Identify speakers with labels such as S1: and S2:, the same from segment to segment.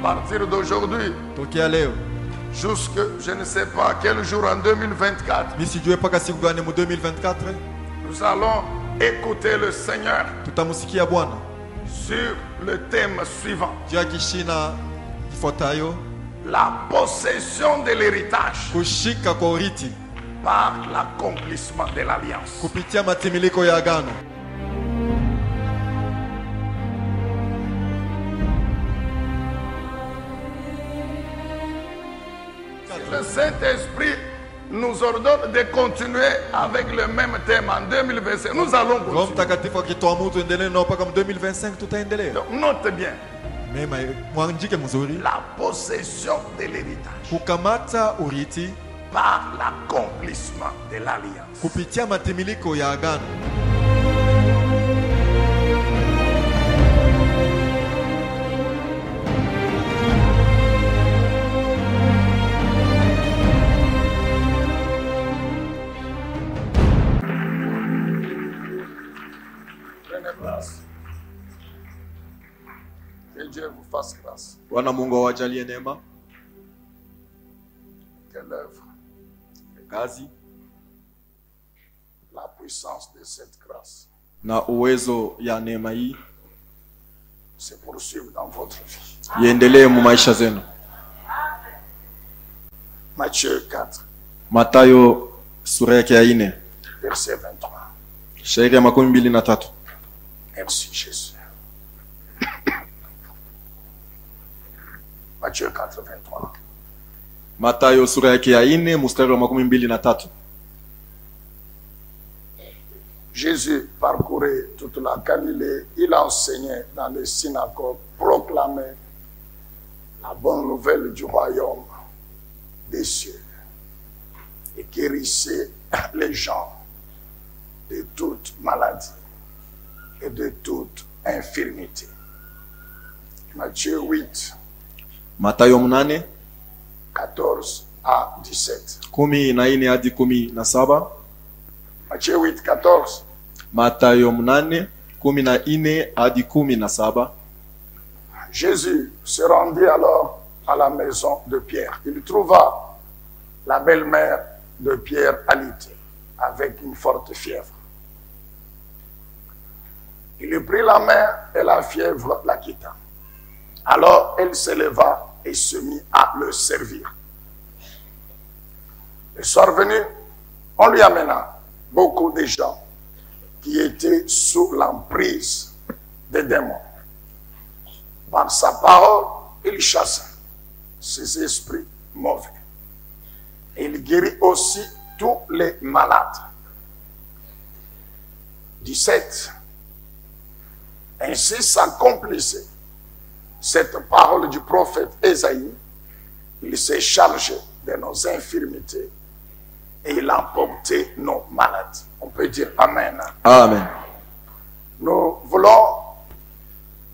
S1: partir d'aujourd'hui,
S2: tokea leo
S1: jusque je ne sais pas quel jour en 2024,
S2: mimi sijue paka siku gani mu 2024
S1: nous allons écouter le Seigneur
S2: tutamusikia Bwana
S1: sur le thème suivant.
S2: juu ya kishina kifuatayo,
S1: La possession de l'héritage
S2: kushika kwa urithi
S1: par l'accomplissement de l'alliance.
S2: kupitia matimiliko ya agano.
S1: Le Saint-Esprit nous ordonne de continuer avec le même thème en 2025. Nous allons
S2: Roho
S1: continuer.
S2: Mtakatifu akituamuru tuendelee nao mpaka 2025 tutaendelea.
S1: Donc, note bien,
S2: Mema mwandike mzuri,
S1: la possession de l'héritage
S2: kukamata urithi
S1: par l'accomplissement de l'alliance.
S2: kupitia matimiliko ya agano.
S1: Prenez place. Que Dieu vous fasse grâce.
S2: Bwana Mungu awajalie neema,
S1: Quelle œuvre,
S2: kazi
S1: la puissance de cette grâce
S2: na uwezo ya neema hii
S1: se poursuive dans votre vie.
S2: iendelee mu maisha zenu.
S1: Matthieu 4,
S2: Mathayo sura yake ya 4
S1: verset 23.
S2: shairi ya 23.
S1: Merci Jésus. Matthieu 4, 23.
S2: Mathayo sura yake ya 4 mstari wa 23.
S1: Jésus parcourait toute la Galilée, il enseignait dans les synagogues, proclamait la bonne nouvelle du royaume des cieux et guérissait les gens de toute maladie et de toute infirmité. Matthieu 8,
S2: Mathayo 8
S1: 14 à 17.
S2: 14 hadi 17.
S1: Matthieu 8, 14.
S2: Mathayo 8 14 hadi 17.
S1: Jésus se rendit alors à la maison de Pierre. Il trouva la belle-mère de Pierre alitée, avec une forte fièvre. Il lui prit la main et la fièvre la quitta. Alors elle se leva et se mit à le servir. Le soir venu, on lui amena beaucoup de gens qui étaient sous l'emprise des démons. Par sa parole, il chassa ces esprits mauvais. Et il guérit aussi tous les malades. 17. Ainsi s'accomplissait cette parole du prophète Ésaïe. Il s'est chargé de nos infirmités et il a porté nos maladies. On peut dire Amen.
S2: Amen.
S1: Nous voulons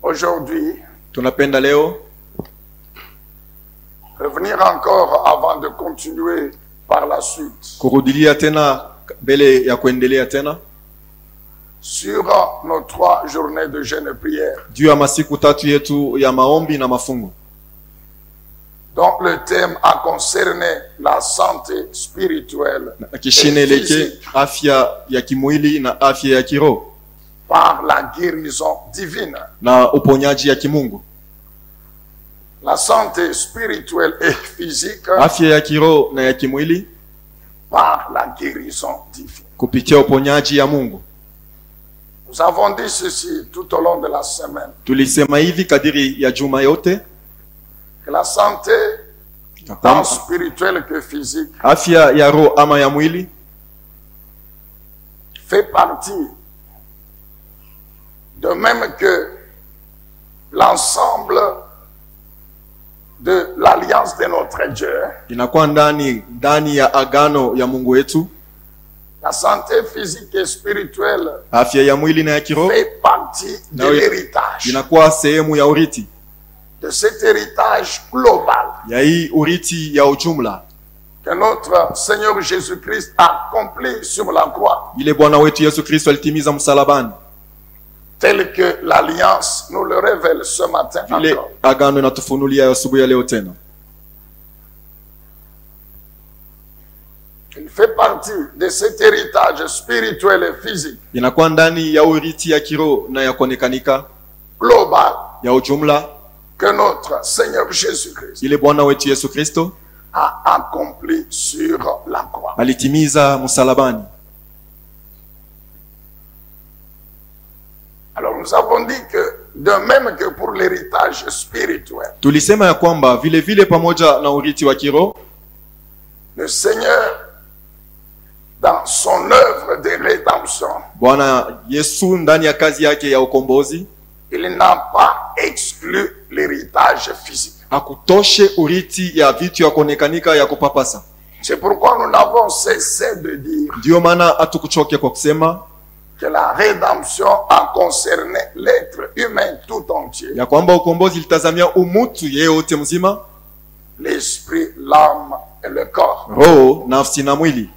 S1: aujourd'hui
S2: Tunapenda leo
S1: revenir encore avant de continuer par la suite
S2: kurudilia tena mbele ya kuendelea tena
S1: sur nos 3 journées de jeûne et prière,
S2: juu ya masiku 3 yetu ya maombi na mafungo,
S1: dont le thème a concerné la santé spirituelle
S2: na kishineleke afya ya kimwili na afya ya kiroho
S1: par la guérison divine.
S2: na uponyaji ya kimungu.
S1: La santé spirituelle et physique
S2: Afya ya kiroho na ya kimwili
S1: par la guérison divine.
S2: kupitia uponyaji ya Mungu.
S1: Nous avons dit ceci tout au long de la semaine,
S2: Tulisema hivi kadiri ya juma yote,
S1: que la santé tant spirituelle que physique
S2: afya ya roho ama ya mwili
S1: fait partie, de même que l'ensemble de l'alliance de notre Dieu.
S2: inakuwa ndani ya agano ya Mungu wetu.
S1: La santé physique et spirituelle
S2: Afya ya mwili na ya kiroho
S1: fait partie de l'héritage,
S2: inakuwa sehemu ya urithi,
S1: de cet héritage global
S2: ya hii urithi ya ujumla
S1: que notre Seigneur Jésus-Christ a accompli sur la croix.
S2: ile Bwana wetu Yesu Kristo alitimiza msalabani.
S1: tel que l'Alliance nous le révèle ce matin
S2: vile
S1: encore.
S2: agano inatufunulia asubuhi ya leo tena.
S1: Il fait partie de cet héritage spirituel et physique
S2: Inakuwa ndani ya urithi ya kiroho na ya kuonekanika
S1: global
S2: ya ujumla
S1: que notre Seigneur Jésus-Christ
S2: ile Bwana wetu Yesu Kristo
S1: a accompli sur la croix.
S2: alitimiza msalabani.
S1: Alors nous avons dit que de même que pour l'héritage spirituel,
S2: Tulisema ya kwamba vile vile pamoja na urithi wa kiroho
S1: le Seigneur, dans son œuvre de rédemption,
S2: Bwana Yesu ndani ya kazi yake ya ukombozi
S1: il n'a pas exclu l'héritage physique.
S2: hakutoshe urithi ya vitu ya kuonekanika ya kupapasa.
S1: C'est pourquoi nous n'avons cessé de dire
S2: Ndio maana hatukuchoke kwa kusema
S1: que la rédemption a concerné l'être humain tout entier,
S2: ya kwamba ukombozi litazamia umutu yeyote mzima,
S1: l'esprit, l'âme et le corps.
S2: roho, nafsi na mwili.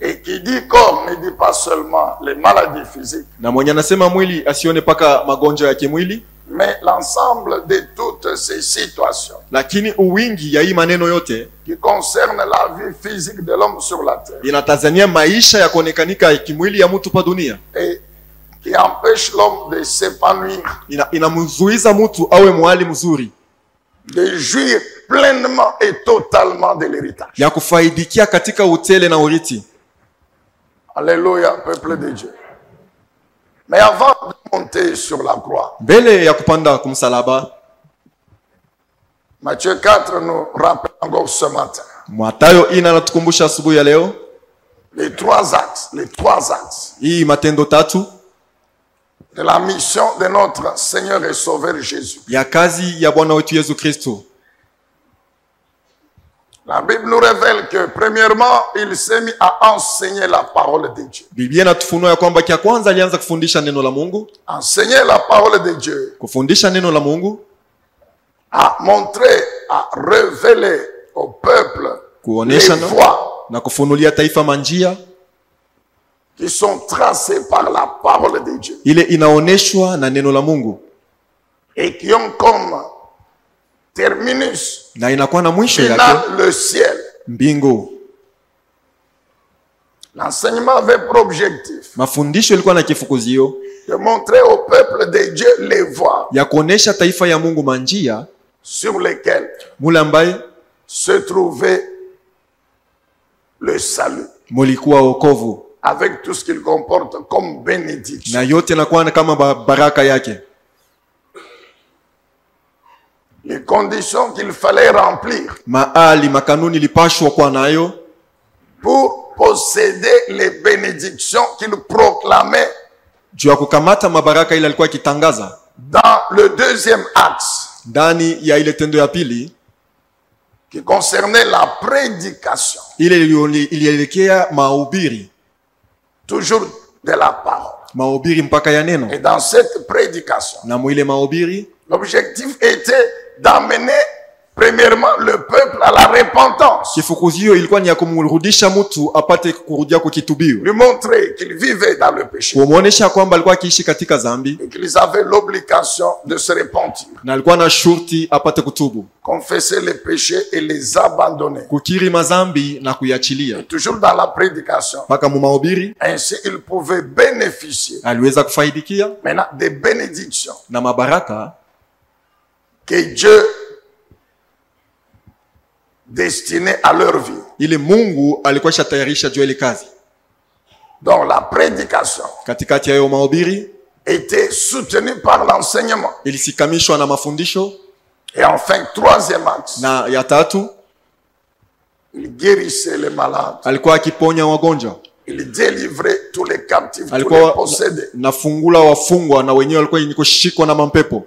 S1: Et qui dit corps ne dit pas seulement les maladies physiques,
S2: Na mwenye anasema mwili asione paka magonjwa ya kimwili,
S1: mais l'ensemble de toutes ces situations
S2: lakini uwingi ya hii maneno yote
S1: qui concernent la vie physique de l'homme sur la terre
S2: inatazamia maisha ya kuonekanika ya kimwili ya mtu pa dunia.
S1: et qui empêchent l'homme de s'épanouir,
S2: Inamzuiza mtu awe mwali mzuri
S1: de jouir pleinement et totalement de l'héritage.
S2: ya kufaidikia katika utele na urithi.
S1: Alléluia, peuple de Dieu. Mais avant de monter sur la croix,
S2: Mbele ya kupanda kumsalaba,
S1: Matthieu 4 nous rappelle encore ce matin
S2: Mathayo inatukumbusha asubuhi ya leo
S1: les trois axes
S2: hii matendo tatu
S1: de la mission de notre Seigneur et Sauveur Jésus.
S2: ya kazi ya Bwana wetu Yesu Kristo.
S1: La Bible nous révèle que premièrement, il s'est mis à enseigner la parole de Dieu.
S2: Biblia inatufunua ya kwamba kia kwanza alianza kufundisha neno la Mungu,
S1: Enseigner la parole de Dieu,
S2: kufundisha neno la Mungu,
S1: à montrer, à révéler au peuple les
S2: kuonesha
S1: voies
S2: na kufunulia taifa manjia
S1: qui sont tracées par la parole de Dieu
S2: ile inaoneshwa na neno la Mungu
S1: et qui ont comme terminus
S2: na inakuwa na mwisho yake
S1: final le ciel.
S2: mbingu.
S1: L'enseignement avait pour objectif
S2: Mafundisho ilikuwa na kifukuzio
S1: de montrer au peuple de Dieu les voies
S2: ya kuonesha taifa ya Mungu manjia
S1: sur lesquelles
S2: mule ambaye
S1: se trouvait le salut,
S2: mulikuwa wokovu
S1: avec tout ce qu'il comporte comme bénédiction.
S2: na yote nakuwa kama baraka yake,
S1: Les conditions qu'il fallait remplir
S2: maali makanuni lipashwa kwa nayo
S1: pour posséder les bénédictions qu'il proclamait
S2: juu ya kukamata mabaraka ile alikuwa akitangaza
S1: dans le deuxième axe
S2: ndani ya ile tendo ya pili
S1: qui concernait la prédication,
S2: ile ilielekea mahubiri,
S1: toujours de la parole.
S2: mahubiri mpaka ya neno.
S1: Et dans cette prédication,
S2: Na mwile mahubiri
S1: l'objectif était d'amener premièrement le peuple à la repentance,
S2: kifukuzio ilikuwa ni ya kumrudisha mtu apate kurudia kwa kitubio,
S1: lui montrer qu'ils vivaient dans le péché
S2: kumuonesha kwamba alikuwa akiishi katika dhambi
S1: et qu'ils avaient l'obligation de se repentir,
S2: na alikuwa na shurti apate kutubu,
S1: confesser les péchés et les abandonner.
S2: kukiri mazambi na kuiachilia.
S1: Toujours dans la prédication,
S2: Mpaka mu mahubiri
S1: ainsi ils pouvaient bénéficier
S2: aliweza kufaidikia
S1: maintenant des bénédictions
S2: na mabaraka
S1: que Dieu destinait à leur vie.
S2: ile Mungu alikuwa shatayarisha juu ile kazi.
S1: Donc la prédication
S2: Katikati ya hiyo mahubiri
S1: était soutenue par l'enseignement.
S2: ilisikamishwa na mafundisho,
S1: Et enfin, troisième axe,
S2: na ya tatu
S1: il guérissait les malades,
S2: alikuwa akiponya wagonjwa,
S1: il délivrait tous les captifs, tous les
S2: alikuwa
S1: possédés.
S2: nafungula wafungwa na wenyewe walikuwa yenye kushikwa na mampepo.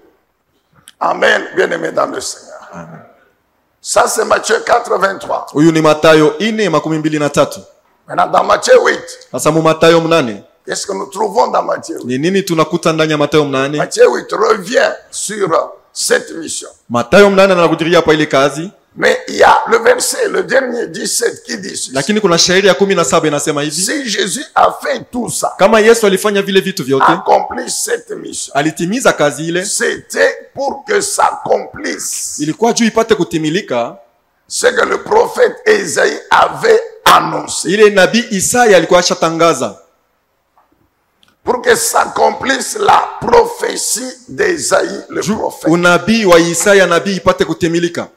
S1: Amen, bien-aimés dans le Seigneur. Ça, c'est Matthieu 4, 23.
S2: Huyu ni Mathayo 4:23.
S1: Maintenant, dans Matthieu 8,
S2: Sasa mu Mathayo 8
S1: qu'est-ce que nous trouvons dans Matthieu 8?
S2: ni nini tunakuta ndani ya Mathayo 8?
S1: Matthieu 8 revient sur cette mission.
S2: Mathayo 8 anakudiria hapa ile kazi,
S1: Mais il y a le verset, le dernier 17 qui dit ceci.
S2: Lakini kuna shairi ya 17 inasema hivi.
S1: Si Jésus a fait tout ça,
S2: Kama Yesu alifanya vile vitu vyote,
S1: accompli cette mission,
S2: alitimiza kazi ile,
S1: c'était pour que s'accomplisse
S2: ilikuwa juu ipate kutimilika
S1: ce que le prophète Ésaïe avait annoncé.
S2: ile nabii Isaya alikuwa ashatangaza.
S1: Pour que s'accomplisse la prophétie d'Ésaïe le prophète.
S2: Unabii wa Isaya nabii ipate kutimilika.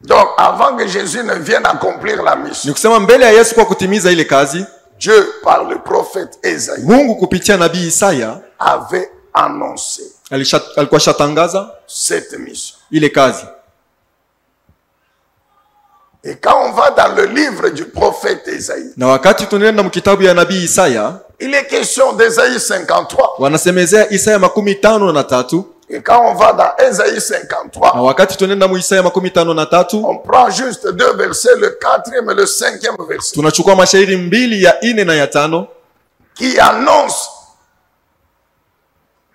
S1: Donc avant que Jésus ne vienne accomplir la mission,
S2: Ni kusema mbele ya Yesu kwa kutimiza ile kazi,
S1: Dieu par le prophète Ésaïe
S2: Mungu kupitia nabii Isaya
S1: avait annoncé
S2: alikuwa ashatangaza
S1: cette mission.
S2: ile kazi.
S1: Et quand on va dans le livre du prophète Ésaïe,
S2: Na wakati tunaenda mkitabu ya nabii Isaya,
S1: il est question d'Ésaïe 53.
S2: wanasemezea Isaya 53.
S1: Et quand on va dans Ésaïe 53,
S2: Na wakati tunaenda mu Isaya 53,
S1: on prend juste deux versets, le 4e et le 5e verset,
S2: tunachukua mashairi mbili ya 4 na ya 5
S1: qui annonce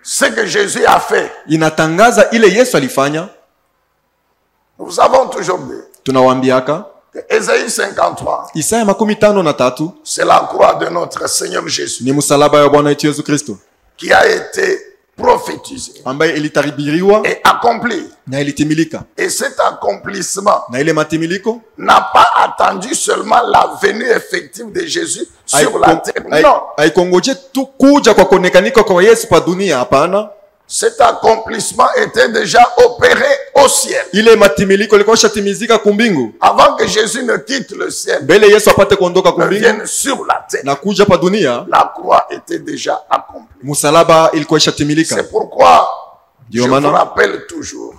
S1: ce que Jésus a fait.
S2: inatangaza ile Yesu alifanya.
S1: Nous avons toujours dit
S2: Tunawaambiaka
S1: que Ésaïe 53,
S2: Isaya 53
S1: c'est la croix de notre Seigneur Jésus
S2: ni msalaba wa Bwana wetu Yesu Kristo
S1: qui a été prophétisé
S2: ambaye ilitabiriwa
S1: et accompli.
S2: na ilitimilika.
S1: Et cet accomplissement
S2: Na ile matimiliko
S1: n'a pas attendu seulement la venue effective de Jésus sur la terre. Non,
S2: haikongoje tu kuja kwa kuonekanika kwa Yesu pa dunia, hapana.
S1: cet accomplissement était déjà opéré au ciel.
S2: Ile matimiliko ilikuwa shatimizika kumbingu
S1: Avant que Jésus ne quitte le ciel,
S2: mbele Yesu apate kuondoka
S1: ne
S2: kumbingu
S1: vienne sur la terre,
S2: na kuja pa dunia,
S1: la croix était déjà accomplie.
S2: msalaba ilikuwa shatimilika.
S1: C'est pourquoi je
S2: Dieu
S1: vous
S2: maintenant.
S1: rappelle toujours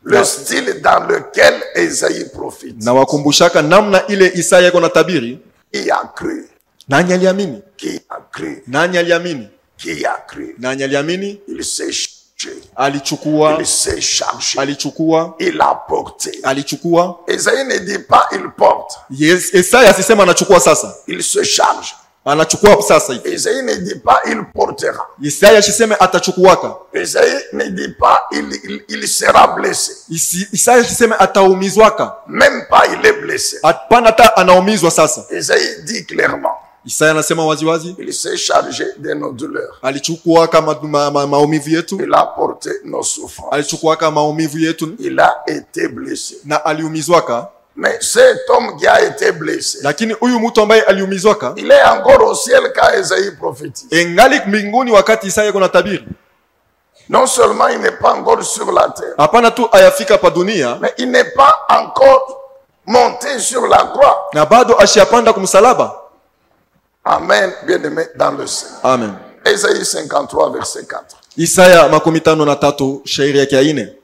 S1: le style dans lequel Ésaïe prophétise.
S2: Na wakumbushaka namna ile Isaya yako na tabiri.
S1: Qui a cru?
S2: Nani aliamini?
S1: Qui a cru?
S2: Nani aliamini?
S1: Qui a cru?
S2: Nani aliamini?
S1: Il s'est chargé.
S2: Alichukua,
S1: Il s'est chargé.
S2: alichukua,
S1: Il a porté.
S2: alichukua.
S1: Ésaïe ne dit pas il porte.
S2: Yes, Isaya asisema anachukua sasa.
S1: Il se charge.
S2: Anachukua sasa hivi.
S1: Ésaïe ne dit pas il portera.
S2: Isaya asiseme atachukuaka.
S1: Ésaïe ne dit pas il sera blessé.
S2: Isaya asiseme ataumizwaka.
S1: Même pas il est blessé.
S2: Hapana hata anaumizwa sasa.
S1: Ésaïe dit clairement
S2: Isaya anasema waziwazi,
S1: il s'est chargé de nos douleurs.
S2: alichukua kama maumivu yetu,
S1: Il a porté nos souffrances.
S2: alichukua kama maumivu yetu
S1: Il a été blessé.
S2: na aliumizwaka.
S1: Mais cet homme qui a été blessé,
S2: Lakini huyu mtu ambaye aliumizwaka
S1: il est encore au ciel quand Ésaïe prophétise.
S2: engali mbinguni wakati Isaya yako na tabiri.
S1: Non seulement il n'est pas encore sur la terre,
S2: Hapana tu ayafika pa dunia,
S1: mais il n'est pas encore monté sur la croix.
S2: na bado ashiyapanda kumsalaba.
S1: Amen, bien-aimé dans le Seigneur.
S2: Amen.
S1: Ésaïe 53, verset 4.
S2: Isaya 53 shairi yake ya 4.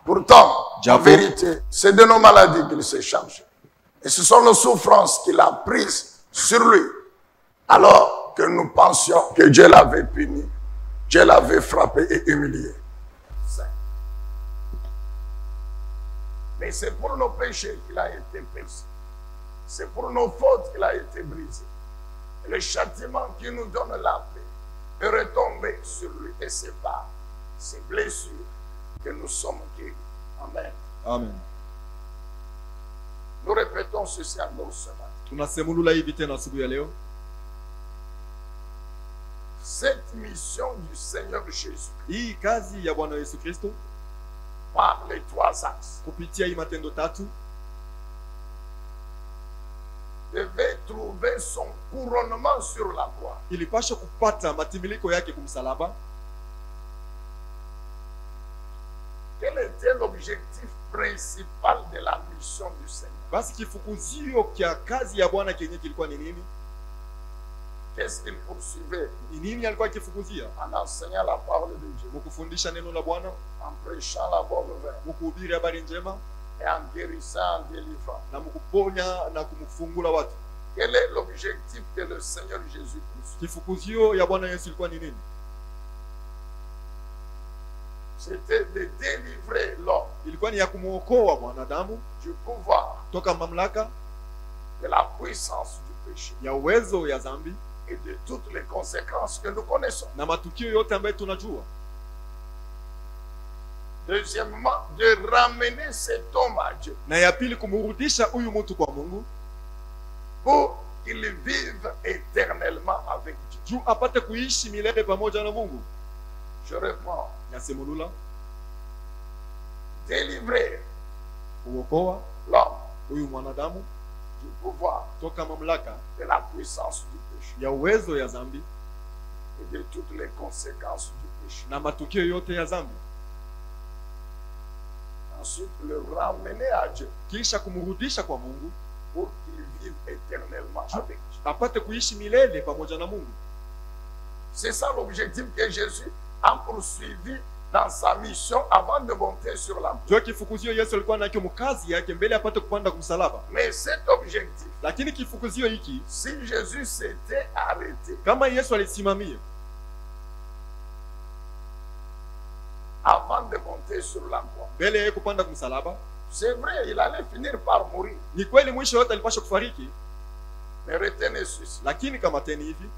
S1: Pourtant, en
S2: Jacob.
S1: vérité, c'est de nos maladies qu'il se charge. Et ce sont nos souffrances qu'il a prises sur lui. Alors que nous pensions que Dieu l'avait puni, Dieu l'avait frappé et humilié. Mais c'est pour nos péchés qu'il a été percé. C'est pour nos fautes qu'il a été brisé. Et le châtiment qui nous donne la paix est retombé sur lui. Et c'est par ces blessures que nous sommes guéris. Amen.
S2: Amen.
S1: Nous répétons ceci encore ce matin.
S2: Tunasemulula hivi tena asubuhi ya leo.
S1: Cette mission du Seigneur Jésus,
S2: Hii kazi ya Bwana Yesu Kristo
S1: par les trois axes,
S2: kupitia hii matendo tatu
S1: devait trouver son couronnement sur la croix.
S2: ilipasha kupata matimiliko yake kumsalaba.
S1: Quel était l'objectif principal de la mission du Seigneur?
S2: Basi kifukuzio kya kazi ya Bwana kenye kilikuwa ni nini?
S1: Qu'est-ce qu'il poursuivait?
S2: Ni nini alikuwa akifukuzia?
S1: En enseignant la parole de Dieu,
S2: Mukufundisha neno la Bwana,
S1: en prêchant la bonne nouvelle
S2: mukuhubiri habari njema
S1: et en guérissant, en délivrant.
S2: na mukuponya na kumfungula watu.
S1: Quel est l'objectif que le Seigneur Jésus poursuit?
S2: Kifukuzio ya Bwana Yesu ilikuwa ni nini?
S1: C'était de délivrer l'homme
S2: Ilikuwa ni ya kumuokoa mwanadamu
S1: du pouvoir,
S2: toka mamlaka
S1: de la puissance du péché
S2: ya uwezo ya dhambi
S1: et de toutes les conséquences que nous connaissons.
S2: na matukio yote ambayo tunajua.
S1: Deuxièmement, de ramener cet homme à Dieu
S2: na ya pili kumrudisha huyu mtu kwa Mungu
S1: pour qu'il vive éternellement avec Dieu.
S2: juu apate kuishi milele pamoja na Mungu.
S1: Je reprends.
S2: Nasemulula
S1: Délivrer
S2: kuokoa
S1: l'homme
S2: huyu mwanadamu
S1: du pouvoir,
S2: toka mamlaka
S1: de la puissance du péché
S2: ya uwezo ya zambi
S1: et de toutes les conséquences du péché.
S2: na matukio yote ya zambi,
S1: Ensuite, le ramener à Dieu
S2: kisha kumrudisha kwa Mungu
S1: pour qu'il vive éternellement avec Dieu.
S2: apate kuishi milele pamoja na Mungu.
S1: C'est ça l'objectif que Jésus a poursuivi dans sa mission avant de monter sur la croix.
S2: Jua kifukuzio Yesu alikuwa nacho mkazi yake mbele apate kupanda kumsalaba,
S1: Mais cet objectif,
S2: lakini kifukuzio hiki
S1: si Jésus s'était arrêté
S2: kama Yesu alisimamia
S1: avant de monter sur la croix,
S2: mbele yeye kupanda kumsalaba,
S1: c'est vrai, il allait finir par mourir.
S2: ni kweli mwisho yote alipasha kufariki,
S1: Mais retenez ceci,
S2: lakini kama teni hivi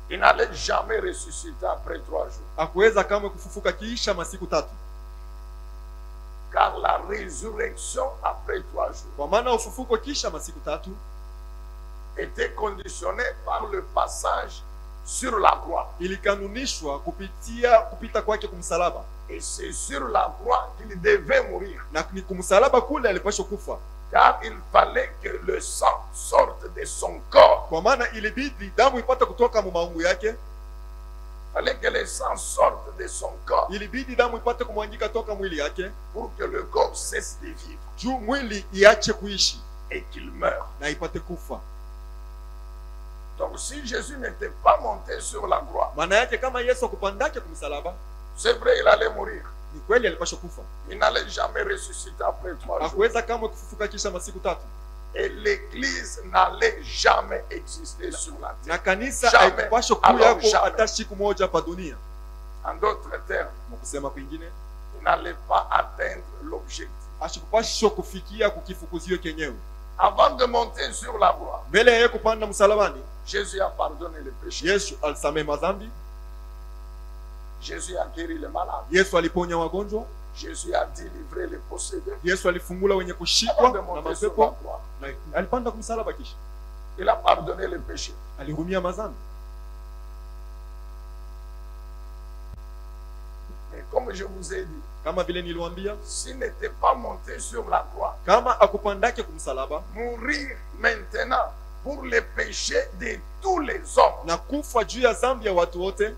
S1: il n'allait jamais ressusciter après 3 jours.
S2: hakuweza kamwe kufufuka kiisha masiku 3,
S1: Car la résurrection après 3 jours
S2: kwa maana ufufuko kisha masiku 3
S1: était conditionnée par le passage sur la croix.
S2: ilikanunishwa kupita kwake kumsalaba,
S1: Et c'est sur la croix qu'il devait mourir.
S2: na ni kumsalaba kule alipashwa kufa,
S1: Car il fallait que le sang sorte de son corps.
S2: kwa maana ilibidi damu ipate kutoka mu maungu yake,
S1: Il fallait que le sang sorte de son corps
S2: ilibidi damu ipate kumwangika toka mwili yake
S1: pour que le corps cesse de vivre
S2: juu mwili iache kuishi
S1: et qu'il meure.
S2: na ipate kufa.
S1: Donc si Jésus n'était pas monté sur la croix,
S2: Maana yake kama Yesu akupandake kumsalaba,
S1: c'est vrai, il allait mourir.
S2: ni kweli alipashwa kufa,
S1: Il n'allait jamais ressusciter après 3 jours.
S2: hakuweza kamwe kufufuka kisha masiku 3,
S1: Et l'église n'allait jamais exister sur la terre.
S2: na kanisa
S1: Jamais.
S2: haikupashwa
S1: Alors,
S2: kuyako
S1: jamais.
S2: hata siku moja pa dunia.
S1: En d'autres termes,
S2: Na kusema kwingine,
S1: il n'allait pas atteindre l'objectif.
S2: ashikupashwa kufikia kukifukuzio kenyewe.
S1: Avant de monter sur la croix,
S2: Mbele ya yeye kupanda msalabani,
S1: Jésus a pardonné les péchés.
S2: Yesu alisamehe madhambi,
S1: Jésus a guéri les malades.
S2: Yesu aliponya wagonjwa,
S1: Jésus a délivré les possédés.
S2: Yesu alifungula wenye
S1: Avant
S2: kushikwa
S1: de
S2: na
S1: monter sur la
S2: mapepo,
S1: croix,
S2: na alipanda kumsalaba, kisha
S1: il a pardonné les péchés.
S2: alihurumia madhambi.
S1: Mais comme je vous ai dit,
S2: Kama vile niliwaambia,
S1: s'il n'était pas monté sur la croix,
S2: kama akupandake kumsalaba
S1: mourir maintenant pour les péchés de tous les hommes,
S2: na kufa juu ya dhambi ya watu wote,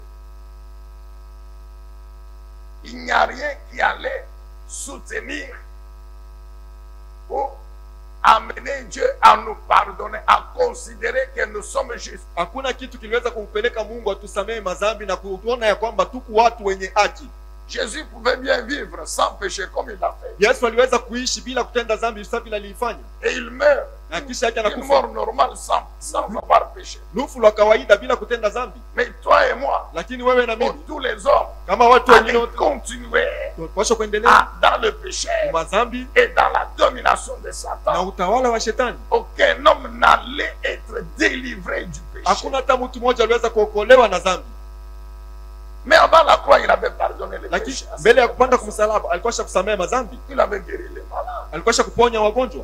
S1: il n'y a rien qui allait soutenir ou amener Dieu à nous pardonner, à considérer que nous sommes justes.
S2: hakuna kitu kiliweza kumpeleka Mungu atusamehe madhambi na kutuona ya kwamba tuku watu wenye haki.
S1: Jésus pouvait bien vivre sans péché comme il l'a fait.
S2: Yesu aliweza kuishi bila kutenda dhambi sawa vile aliifanya,
S1: Et il meurt
S2: na kisha yake
S1: une
S2: anakufa
S1: mort normale sans avoir péché.
S2: lufu la kawaida bila kutenda dhambi.
S1: Mais toi et moi,
S2: Lakini wewe na
S1: pour
S2: mimi
S1: tous les hommes,
S2: kama watu wengine
S1: allons
S2: wote
S1: continuer
S2: tunapaswa kuendelea
S1: dans le péché
S2: madhambi
S1: et dans la domination de
S2: na
S1: Satan.
S2: utawala wa shetani.
S1: Aucun homme n'allait être délivré du péché.
S2: Hakuna hata mtu mmoja aliweza kuokolewa na dhambi,
S1: Mais avant la croix, il avait pardonné les
S2: lakini
S1: péchés.
S2: mbele ya kupanda kumsalaba alikuwa kusamehe madhambi,
S1: Il avait guéri les malades.
S2: alikuwa kuponya wagonjwa,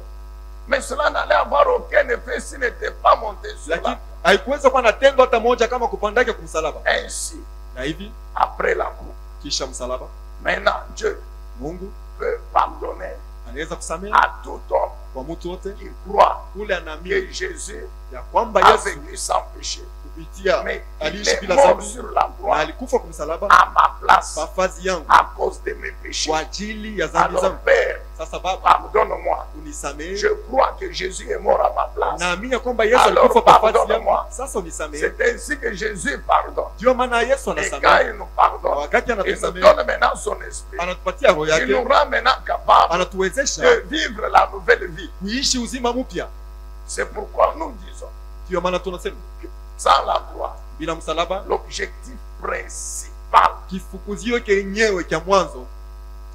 S1: Mais cela n'allait avoir aucun effet s'il n'était pas monté sur la
S2: lakini
S1: croix.
S2: haikuweza kuwa na tendo hata moja kama kupandake kumsalaba.
S1: Ainsi,
S2: Na hivi
S1: après la croix,
S2: kisha msalaba,
S1: maintenant Dieu
S2: Mungu
S1: peut pardonner
S2: anaweza kusamehe
S1: à tout homme
S2: kwa mtu wote
S1: qui croit
S2: ule anaamini
S1: que Jésus
S2: ya kwamba
S1: a
S2: Yesu
S1: vécu sans péché.
S2: kupitia
S1: Mais il
S2: aliishi
S1: est
S2: bila
S1: mort
S2: dhambi
S1: sur la
S2: na
S1: croix
S2: alikufa kumsalaba
S1: à ma place
S2: mafazi yangu
S1: à cause de mes péchés.
S2: kwa ajili ya dhambi
S1: Alors
S2: zangu.
S1: Père,
S2: Sasa Baba,
S1: pardonne-moi.
S2: unisamehe.
S1: Je crois que Jésus est mort à ma place.
S2: Naamini ya kwamba Yesu
S1: Alors,
S2: alikufa kwa fazi yangu.
S1: pardonne-moi.
S2: Sasa unisamehe.
S1: C'est ainsi que Jésus pardonne.
S2: Ndio maana Yesu
S1: Et quand
S2: anasamehe,
S1: il nous
S2: na
S1: pardonne,
S2: wakati
S1: il nous
S2: anatusamehe
S1: donne maintenant son esprit.
S2: anatupatia roho
S1: Il nous
S2: yake,
S1: rend maintenant capable
S2: anatuwezesha
S1: de vivre la nouvelle vie.
S2: kuishi uzima mpya.
S1: C'est pourquoi nous disons,
S2: Ndio maana tunasema
S1: sans la croix,
S2: bila msalaba,
S1: l'objectif principal
S2: kifukuzio kenyewe cha mwanzo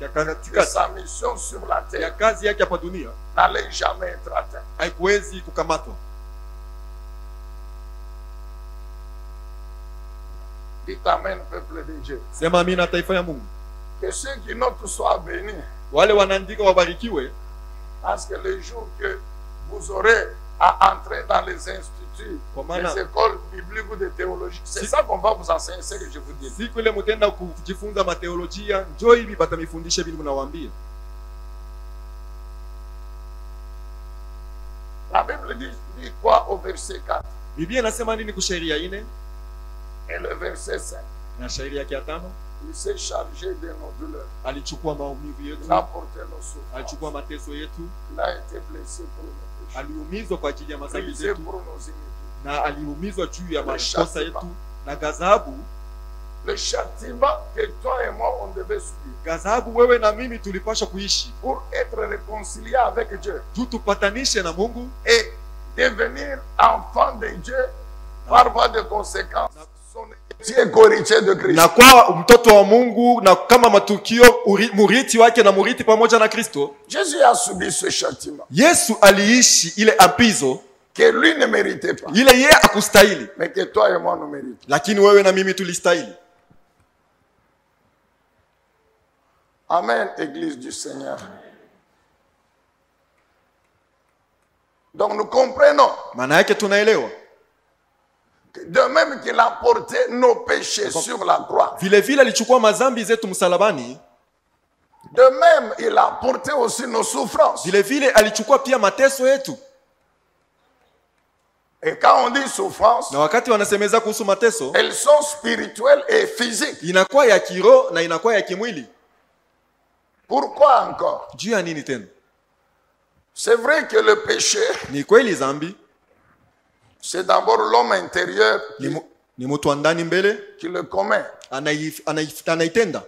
S2: cha
S1: de
S2: katikati
S1: sa mission sur la
S2: ya
S1: terre
S2: kazi yake hapa dunia
S1: n'allait jamais être atteint.
S2: haikuwezi kukamatwa.
S1: Dites Amen, peuple de Dieu.
S2: Sema amina taifa ya Mungu.
S1: Que ceux qui notent soient bénis.
S2: Wale wanaandika wabarikiwe,
S1: Parce que le jour que vous aurez à entrer dans les instituts,
S2: Komana.
S1: les écoles bibliques ou de théologie, c'est ça qu'on va vous enseigner, ce que je vous dis.
S2: siku ile mtenda kujifunza mateolojia, njoo hivi batamifundisha vile mnawaambia.
S1: La Bible dit quoi au verset 4
S2: Biblia inasema nini kusheria 4
S1: et le verset 5?
S2: na sheria yake ya 5?
S1: Il s'est chargé de nos douleurs.
S2: Alichukua maumivu
S1: Il
S2: yetu,
S1: a porté nos souffrances.
S2: alichukua mateso yetu,
S1: Il a été blessé pour nos péchés.
S2: aliumizwa kwa ajili ya madhambi
S1: Brisé
S2: zetu,
S1: pour nos iniquités.
S2: na aliumizwa juu ya
S1: Le
S2: makosa
S1: châtiment.
S2: yetu, na ghadhabu,
S1: Le châtiment que toi et moi on devait subir
S2: ghadhabu wewe na mimi tulipaswa kuishi
S1: pour être réconciliés avec Dieu
S2: juu tupatanishe na Mungu
S1: et devenir enfant de Dieu par voie de conséquence. Son héritier et co-héritier de Christ.
S2: na kwa mtoto wa Mungu, na kama matukio muriti wake na muriti pamoja na Kristo.
S1: Jésus a subi ce châtiment
S2: Yesu aliishi ile apizo
S1: que lui ne méritait pas,
S2: ile yeye akustahili,
S1: mais que toi et moi nous méritons.
S2: lakini wewe na mimi tulistahili.
S1: Amen, Église du Seigneur. Donc nous comprenons
S2: Maana yake tunaelewa
S1: que de même qu'il a porté nos péchés sur la croix,
S2: vile vile alichukua madhambi zetu msalabani,
S1: de même il a porté aussi nos souffrances.
S2: vile vile alichukua pia mateso yetu.
S1: Et quand on dit souffrance,
S2: Na wakati wanasemeza kuhusu mateso,
S1: elles sont spirituelles et physiques.
S2: inakuwa ya kiroho na inakuwa ya kimwili.
S1: Pourquoi encore?
S2: Juu ya nini tena?
S1: C'est vrai que le péché,
S2: Ni kweli zambi
S1: c'est d'abord l'homme intérieur
S2: ni mtu wa ndani mbele
S1: qui le commet.
S2: anaitenda,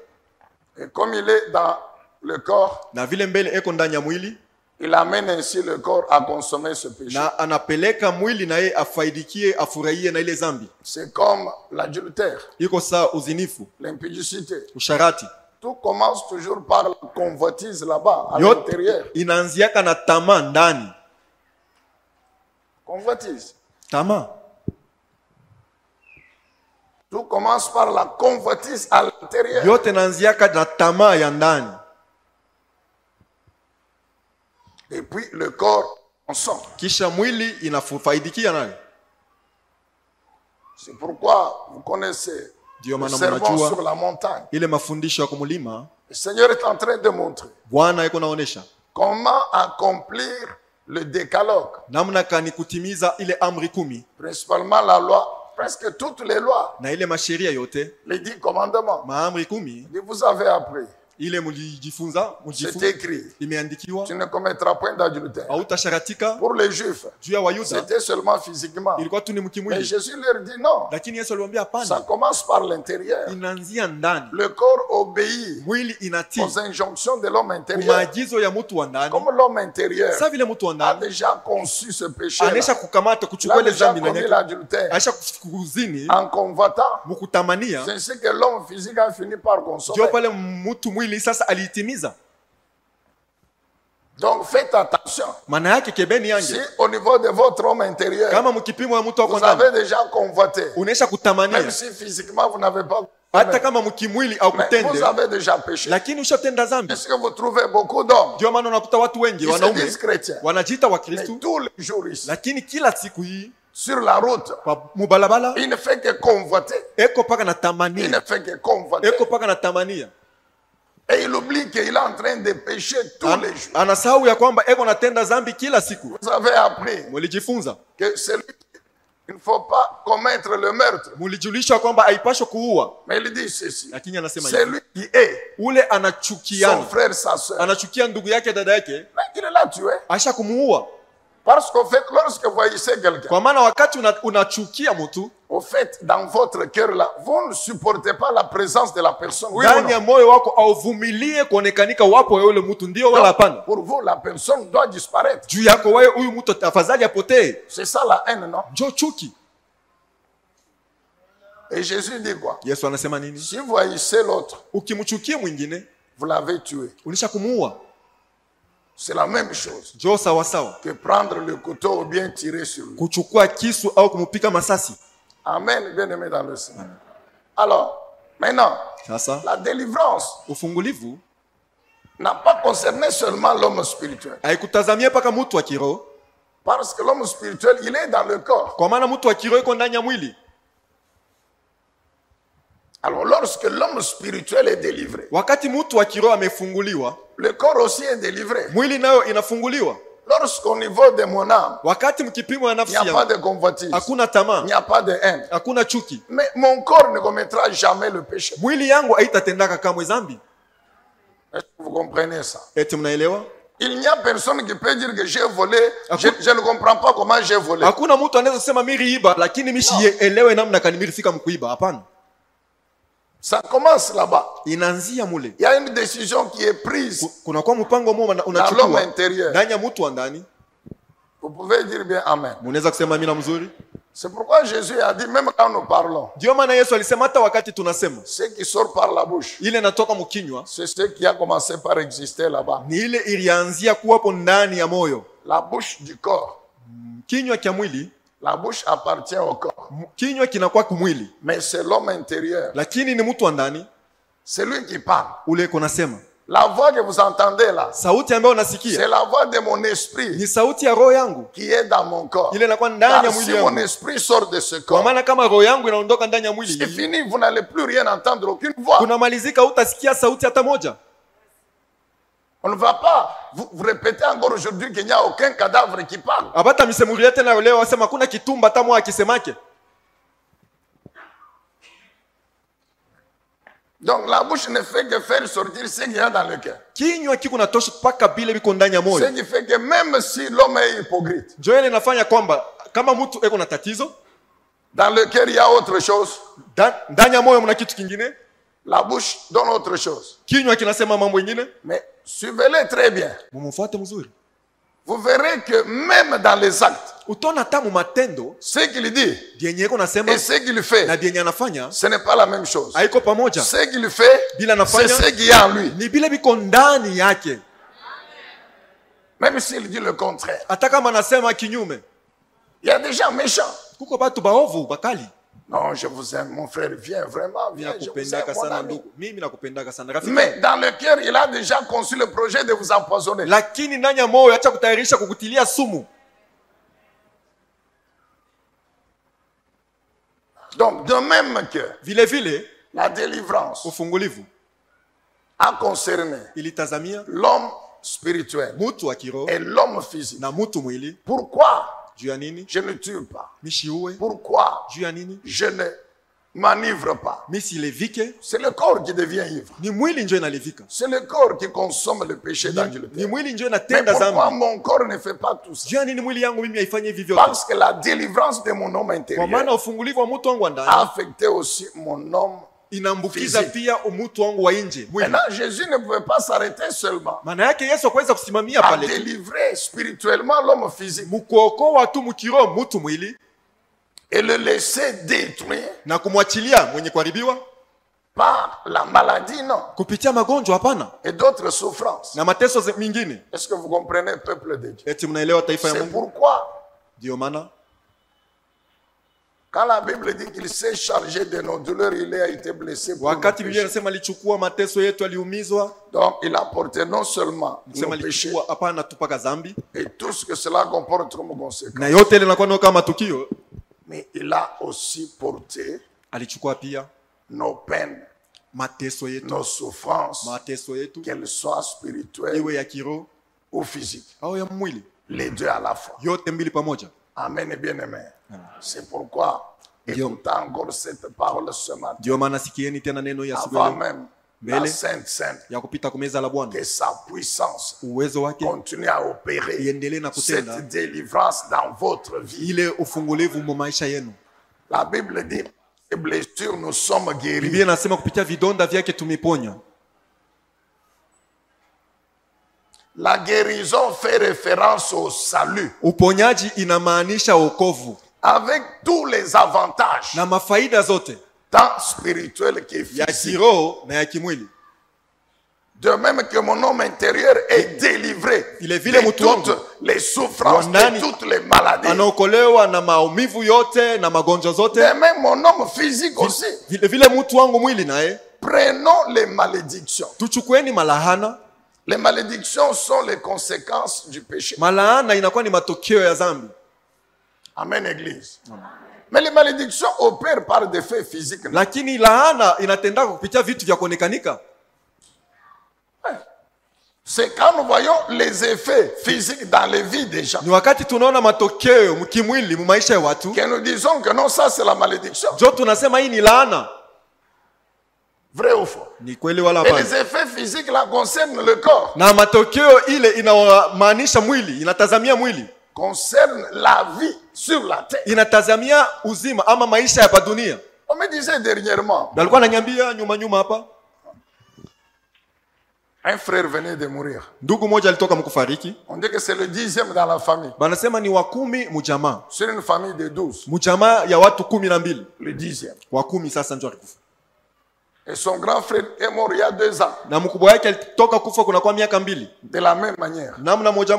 S1: Et comme il est dans le corps,
S2: na vile mbele eko ndani ya mwili,
S1: il amène ainsi le corps à consommer ce péché.
S2: na anapeleka mwili na yeye afaidikie, afurahie na ile zambi.
S1: C'est comme l'adultère,
S2: Iko saa uzinifu,
S1: l'impudicité.
S2: usharati,
S1: Tout commence toujours par la convoitise là-bas, à
S2: yote
S1: l'intérieur.
S2: inaanziaka na tamaa ndani.
S1: Convoitise.
S2: Tamaa
S1: Tout commence par la convoitise à l'intérieur.
S2: yote inaanziaka na tamaa ya ndani,
S1: Et puis le corps consomme.
S2: kisha mwili inafaidikia nayo.
S1: C'est pourquoi vous connaissez
S2: Ndio
S1: le
S2: maana
S1: sermon
S2: mnajua
S1: sur la montagne.
S2: ile mafundisho ya kumulima,
S1: Le Seigneur est en train de montrer
S2: Bwana yuko naonesha
S1: comment accomplir le décalogue.
S2: namna kani kutimiza ile amri 10
S1: Principalement la loi, presque toutes les lois,
S2: na ile masheria yote,
S1: les 10 commandements.
S2: maamri 10
S1: Vous avez appris,
S2: ile mulijifunza,
S1: c'est écrit.
S2: imeandikiwa,
S1: Tu ne commettras point d'adultère.
S2: hautasharatika.
S1: Pour les Juifs,
S2: Juu ya Wayuda
S1: c'était seulement physiquement.
S2: ilikuwa tu ni
S1: Mais
S2: mkimwili,
S1: Jésus leur dit non.
S2: lakini Yesu aliwaambia
S1: Ça
S2: hapana,
S1: commence par l'intérieur.
S2: inaanzia ndani.
S1: Le corps obéit
S2: Mwili inatii
S1: aux injonctions de l'homme intérieur.
S2: maagizo ya mtu wa ndani,
S1: Comme l'homme intérieur
S2: sa vile mtu wa
S1: a
S2: ndani
S1: déjà conçu ce péché,
S2: anesha kukamata,
S1: il
S2: kuchukua
S1: a
S2: ile
S1: déjà
S2: dhambi
S1: commis
S2: ndani yake,
S1: l'adultère
S2: aisha kuzini
S1: en convoitant.
S2: mukutamania.
S1: C'est ainsi que l'homme physique a fini par consommer.
S2: Ndio pale mtu mwili sasa aliitimiza.
S1: Donc faites attention.
S2: Maana yake kebeni
S1: Si
S2: yange,
S1: au niveau de votre homme intérieur,
S2: kama mkipimo ya mtu wako
S1: vous avez
S2: ndani
S1: déjà convoité,
S2: unaisha
S1: même
S2: kutamania,
S1: si physiquement vous n'avez pas,
S2: hata kama mkimwili au
S1: mais vous
S2: kutende,
S1: avez déjà péché.
S2: lakini ushatenda dhambi.
S1: Est-ce que vous trouvez beaucoup d'hommes
S2: Ndio maana unakuta watu wengi
S1: qui se
S2: wanaume
S1: disent chrétiens,
S2: wanajiita
S1: mais
S2: Wakristo,
S1: tous les jours ici,
S2: lakini kila siku hii
S1: sur la route,
S2: kwa mubalabala
S1: il ne fait que convoiter.
S2: eko paka na
S1: Il
S2: tamania,
S1: ne fait que convoiter.
S2: eko paka na tamania.
S1: Et il oublie qu'il est en train de pécher tous les jours.
S2: Anasahau ya kwamba eko natenda dhambi kila siku.
S1: Vous avez appris
S2: Mulijifunza,
S1: que celui il ne faut pas commettre le meurtre.
S2: mulijulishwa kwamba haipashwi kuua,
S1: Mais il dit ceci.
S2: lakini anasema hivi,
S1: Celui qui est
S2: ule
S1: son
S2: anachukiana,
S1: frère, sa soeur,
S2: anachukia ndugu yake, dada yake,
S1: mais il l'a tué.
S2: aisha kumuua.
S1: Parce qu'au fait, lorsque vous voyez quelqu'un,
S2: Kwa maana wakati unachukia mtu,
S1: au fait, dans votre cœur là, vous ne supportez pas la présence de la personne. Oui ou
S2: ndani ya
S1: non?
S2: moyo wako auvumilie kuonekanika wapo ya yule mtu, ndio wala hapana.
S1: Pour vous, la personne doit disparaître.
S2: Juu yako wewe, huyu mtu afadhali apotee.
S1: C'est ça la haine, non?
S2: Njo chuki.
S1: Et Jésus dit quoi?
S2: Yesu anasema nini?
S1: Si vous haïssez l'autre,
S2: Ukimchukia mwingine
S1: vous l'avez tué.
S2: unisha kumuua.
S1: C'est la même chose
S2: Njo sawa sawa
S1: que prendre le couteau ou bien tirer sur lui.
S2: kuchukua kisu au kumupika masasi.
S1: Amen, bien-aimé dans le Seigneur. Alors, maintenant,
S2: Sasa
S1: la délivrance
S2: ufungulivu
S1: n'a pas concerné seulement l'homme spirituel.
S2: haikutazamia mpaka mtu wa kiroho,
S1: Parce que l'homme spirituel, il est dans le corps.
S2: kwa maana mtu wa kiroho iko ndani ya mwili.
S1: Alors, lorsque l'homme spirituel est délivré,
S2: Wakati mtu wa kiroho amefunguliwa,
S1: le corps aussi est délivré.
S2: mwili nayo inafunguliwa.
S1: Lorsqu'au niveau de mon âme,
S2: Wakati mkipimo ya
S1: il n'y
S2: nafsi
S1: a pas
S2: yangu
S1: de convoitise,
S2: hakuna
S1: il
S2: tamaa,
S1: n'y a pas de haine.
S2: hakuna chuki,
S1: Mais mon corps ne commettra jamais le péché.
S2: mwili yangu haitatendaka kamwe dhambi.
S1: Est-ce que vous comprenez ça?
S2: Eti mnaelewa?
S1: Il n'y a personne qui peut dire que j'ai volé. Je ne comprends pas comment j'ai volé.
S2: Hakuna mtu anaweza kusema mimi iba lakini mishielewe namna kani milifika mkuiba. Hapana.
S1: Ça commence là-bas.
S2: Inaanzia mule.
S1: Il y a une décision qui est prise
S2: Kuna kwa mpango mmoja
S1: dans l'homme
S2: unachukua
S1: intérieur.
S2: ndani ya mtu wa ndani.
S1: Vous pouvez dire bien Amen.
S2: Munaweza kusema amina mzuri.
S1: C'est pourquoi Jésus a dit, même quand nous parlons,
S2: Ndio maana Yesu alisema hata wakati tunasema
S1: ce qui sort par la bouche,
S2: ile natoka mkinywa
S1: c'est ce qui a commencé par exister là-bas.
S2: ni ile ilianzia kuwapo ndani ya moyo.
S1: La bouche du corps.
S2: Kinywa cha mwili,
S1: La bouche appartient au corps.
S2: kinywa kinakuwa kumwili,
S1: Mais c'est l'homme intérieur.
S2: lakini ni mtu wa ndani
S1: C'est lui qui parle.
S2: ule kunasema.
S1: La voix que vous entendez là,
S2: Sauti ambayo
S1: c'est
S2: unasikia
S1: la voix de mon esprit
S2: ni sauti ya roho yangu
S1: qui est dans mon corps.
S2: ile inakuwa ndani ya
S1: Car
S2: mwili
S1: si mon
S2: wangu.
S1: esprit sort de ce
S2: Kwa
S1: corps,
S2: maana kama roho yangu inaondoka ndani ya
S1: c'est
S2: mwili,
S1: fini, vous n'allez plus rien entendre, aucune voix.
S2: kunamalizika, utasikia sauti hata moja.
S1: On ne va pas vous répéter encore aujourd'hui qu'il n'y a aucun cadavre qui parle.
S2: Abata misemuria tena leo wasema kuna kitumba hata moja akisemake.
S1: Donc la bouche ne fait que faire sortir ce qu'il y a dans le cœur.
S2: Kinywa kiko natosha paka bile biko ndani ya
S1: Ce
S2: moyo.
S1: qui fait que même si l'homme est hypocrite,
S2: Joel inafanya kwamba kama mtu eko na tatizo,
S1: dans le cœur il y a autre chose,
S2: ndani ya moyo mna kitu kingine,
S1: la bouche donne autre chose.
S2: kinywa kinasema mambo mengine.
S1: Mais suivez-le très bien.
S2: Mumfuate mzuri.
S1: Vous verrez que même dans les actes,
S2: Utaona tamu matendo
S1: ce qu'il dit
S2: yenye iko nasema
S1: et ce qu'il fait,
S2: na yenye anafanya
S1: ce n'est pas la même chose.
S2: haiko pamoja.
S1: Ce qu'il fait,
S2: Bila
S1: c'est
S2: anafanya
S1: ce qu'il y a en lui.
S2: ni bile biko ndani yake.
S1: Même s'il dit le contraire.
S2: Hata kama anasema kinyume.
S1: Il y a des gens méchants.
S2: Kuko batu baovu bakali.
S1: Non, je vous aime, mon frère, viens, vraiment, viens, je vous aime,
S2: Nakupendaka
S1: mon
S2: sana
S1: ami.
S2: ndugu. Mimi nakupendaka sana rafiki.
S1: Mais dans le cœur, il a déjà conçu le projet de vous empoisonner.
S2: Lakini ndani ya moyo acha kutayarisha kukutilia sumu.
S1: Donc, de même que
S2: Vile vile
S1: la délivrance
S2: ufungulivu
S1: a concerné
S2: ilitazamia
S1: l'homme spirituel
S2: mutu wa kiroho
S1: et l'homme physique.
S2: na mutu mwili.
S1: Pourquoi
S2: Juu ya nini?
S1: je ne tue pas?
S2: Mishiue.
S1: Pourquoi
S2: Juu ya nini?
S1: je ne m'enivre pas?
S2: Misilevike.
S1: C'est le corps qui devient ivre.
S2: Ni mwili njo inalevika.
S1: C'est le corps qui consomme le péché
S2: Ni
S1: d'adultère.
S2: mwili njo
S1: Mais
S2: inatenda
S1: pourquoi
S2: dhambi.
S1: mon corps ne fait pas tout ça?
S2: Juu ya nini mwili yangu mimi haifanye hivi vyote?
S1: Parce que la délivrance de mon homme
S2: Kwa
S1: intérieur
S2: maana ufungulivu wa mutu wangu wa
S1: a
S2: ndani
S1: affecté aussi mon homme.
S2: inaambukiza
S1: Physique.
S2: pia umutu wangu wa nje mwili.
S1: Maintenant, Jésus ne pouvait pas s'arrêter seulement
S2: Maana yake Yesu hakuweza kusimamia
S1: à
S2: pale tu.
S1: délivrer spirituellement l'homme physique
S2: Mukuokoa tu mkiroho mutu mwili
S1: et le laisser détruire
S2: na kumwachilia mwenye kuharibiwa
S1: par la maladie, non,
S2: kupitia magonjwa, hapana,
S1: et d'autres souffrances.
S2: na mateso mingine.
S1: Est-ce que vous comprenez, peuple de Dieu?
S2: Eti mnaelewa taifa ya
S1: C'est
S2: Mungu?
S1: pourquoi,
S2: Ndio maana
S1: quand la Bible dit qu'il s'est chargé de nos douleurs, il a été blessé pour nos
S2: wakati Biblia
S1: péchés.
S2: inasema alichukua mateso yetu, aliumizwa,
S1: Donc, il a porté non seulement nos
S2: sema
S1: péchés
S2: alichukua, hapana tupaka dhambi
S1: et tout ce que cela comporte comme conséquence,
S2: na yote ile inakuwa ndio kama matukio,
S1: mais il a aussi porté
S2: alichukua pia
S1: nos peines,
S2: mateso yetu,
S1: nos souffrances,
S2: mateso yetu
S1: qu'elles soient spirituelles
S2: iwe ya kiroho
S1: ou physiques.
S2: au ya mwili,
S1: Les deux à la fois.
S2: yote mbili pamoja.
S1: Amen et bien-aimé. C'est pourquoi, écoutant encore cette parole ce matin,
S2: Ndio maana sikieni tena neno ya siku ya
S1: avant
S2: leo,
S1: même la
S2: Mbele.
S1: Sainte Sainte,
S2: ya kupita kumeza la Bwana,
S1: que sa puissance
S2: uwezo wake
S1: continue à opérer
S2: iendelee na kutenda
S1: cette délivrance dans votre vie.
S2: ile ufungulivu mu maisha yenu.
S1: La Bible dit, ces blessures nous sommes guéris.
S2: Biblia inasema kupitia vidonda vyake tumeponywa.
S1: La guérison fait référence au salut,
S2: Uponyaji inamaanisha wokovu
S1: avec tous les avantages,
S2: na mafaida zote
S1: tant spirituels que
S2: ya
S1: physiques.
S2: kiroho na ya kimwili.
S1: De même que mon homme intérieur est délivré
S2: Vile vile
S1: de
S2: mtu wangu
S1: toutes les souffrances,
S2: wa ndani
S1: de toutes les maladies.
S2: anaokolewa na maumivu yote na magonjwa zote.
S1: De même mon homme physique aussi.
S2: Vile vile mtu wangu mwili naye.
S1: Prenons les malédictions.
S2: Tuchukueni malahana.
S1: Les malédictions sont les conséquences du péché.
S2: Malahana inakuwa ni matokeo ya dhambi.
S1: Amen, Église. Amen. Mais les malédictions opèrent par des faits physiques.
S2: Lakini laana inatendeka kupitia vitu vya kuonekanika.
S1: C'est quand nous voyons les effets physiques dans les vies des gens.
S2: Ni wakati tunaona matokeo mkimwili mu maisha ya watu.
S1: Que nous disons que non, ça c'est la malédiction.
S2: Jo tunasema hii ni laana.
S1: Vrai ou faux?
S2: Ni kweli wala
S1: Et
S2: hapana?
S1: les effets physiques là concernent le corps.
S2: Na matokeo ile inamaanisha mwili, inatazamia mwili.
S1: Concerne la vie sur la terre.
S2: Inatazamia uzima ama maisha ya dunia.
S1: On me disait dernièrement.
S2: Alikuwa ananiambia nyuma hapa.
S1: Un frère venait de mourir.
S2: Ndugu moja alitoka mkufariki.
S1: On dit que c'est le 10e dans la famille.
S2: Banasema ni wa 10 mjamaa.
S1: C'est une famille de 12.
S2: Mjamaa ya watu 12.
S1: Le 10e.
S2: Wa 10 sasa ndio alikufa.
S1: Et son grand frère est mort il y a 2 ans.
S2: Na mkubwa wake alitoka kufa kuna kwa miaka 2.
S1: De la même manière.
S2: Namna moja.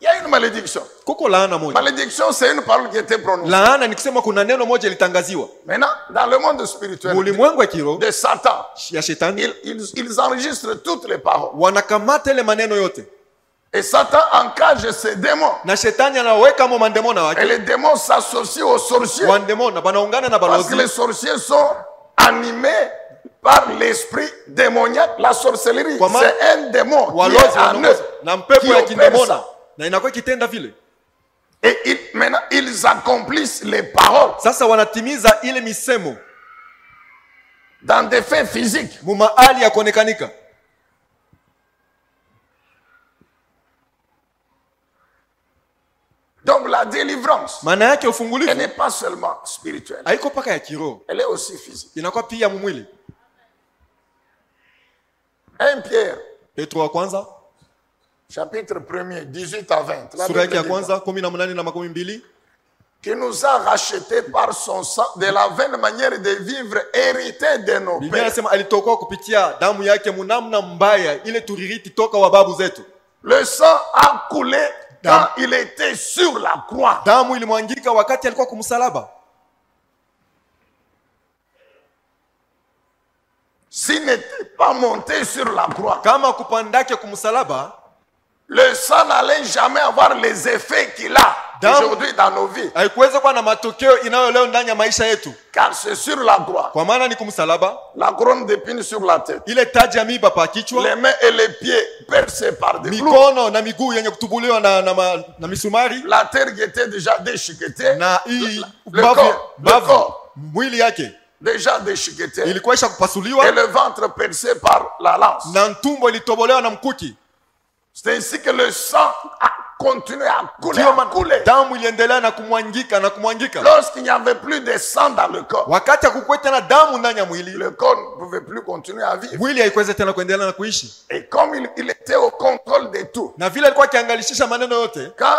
S1: Il y a une malédiction.
S2: Kuko laana moja.
S1: Malédiction, c'est une parole qui était prononcée.
S2: Laana ni kusema kuna neno moja litangaziwa.
S1: Maintenant, dans le monde spirituel
S2: Ulimwengu wa kiroho
S1: de Satan,
S2: ya shetani
S1: ils enregistrent toutes les paroles.
S2: wanakamata ile maneno yote.
S1: Et Satan encage ses démons.
S2: Na shetani anaweka mo mandemona
S1: Et
S2: wake.
S1: les démons s'associent aux sorciers.
S2: Wandemona banaungana na
S1: Parce que les
S2: balozi.
S1: sorciers sont animés par l'esprit démoniaque. La sorcellerie,
S2: Kwa
S1: c'est un démon qui
S2: Walozi
S1: est en eux,
S2: wanaongoza na mpepo
S1: qui
S2: ya
S1: opère
S2: kindemona
S1: ça.
S2: na inakuwa kitenda vile.
S1: Et maintenant, ils accomplissent les paroles
S2: Sasa wanatimiza ile misemo
S1: dans des faits physiques.
S2: mu mahali ya kuonekanika.
S1: Donc la délivrance,
S2: Maana yake
S1: elle
S2: ufungulivu
S1: n'est pas seulement spirituelle,
S2: haiko paka ya kiroho,
S1: elle est aussi physique.
S2: inakuwa pia mwili.
S1: 1 Pierre,
S2: Petro wa kwanza
S1: chapitre 1er, 18 à 20. La
S2: sura yake ya
S1: Bible dit,
S2: kwanza 18 na 12.
S1: qui nous a rachetés par son sang de la vaine manière de vivre héritée de nos
S2: Biblia
S1: pères.
S2: inasema alitokoa kupitia damu yake munamna mbaya ile tuririti toka wa babu zetu.
S1: Le sang a coulé quand il était sur la croix.
S2: Damu ilimwangika wakati alikuwa kumsalaba.
S1: S'il n'était pas monté sur la croix,
S2: Kama kupandake kumsalaba,
S1: le sang n'allait jamais avoir les effets qu'il a aujourd'hui dans nos vies.
S2: haikuweza kuwa na matokeo inayo leo ndani ya maisha yetu.
S1: Car c'est sur la croix,
S2: Kwa maana ni kumsalaba,
S1: la couronne d'épines sur la tête,
S2: ile taji ya miba pa kichwa,
S1: les mains et les pieds percés par des clous,
S2: mikono na miguu yenye kutubuliwa na misumari,
S1: la terre qui était déjà déchiquetée,
S2: na hii
S1: le corps
S2: mwili yake
S1: déjà déchiqueté,
S2: ilikuwa isha kupasuliwa,
S1: et le ventre percé par la lance.
S2: na ntumbo ilitobolewa na mkuki.
S1: C'est ainsi que le sang a continué à couler,
S2: Ndio
S1: à
S2: maana
S1: couler.
S2: damu iliendelea na kumwangika na kumwangika.
S1: Lorsqu'il n'y avait plus de sang dans le corps,
S2: Wakati hakukuwa tena damu ndani ya mwili,
S1: le corps ne pouvait plus continuer à vivre.
S2: mwili haikuweza tena kuendelea na kuishi.
S1: Et comme il était au contrôle de tout,
S2: Na vile alikuwa akiangalishisha maneno yote,
S1: quand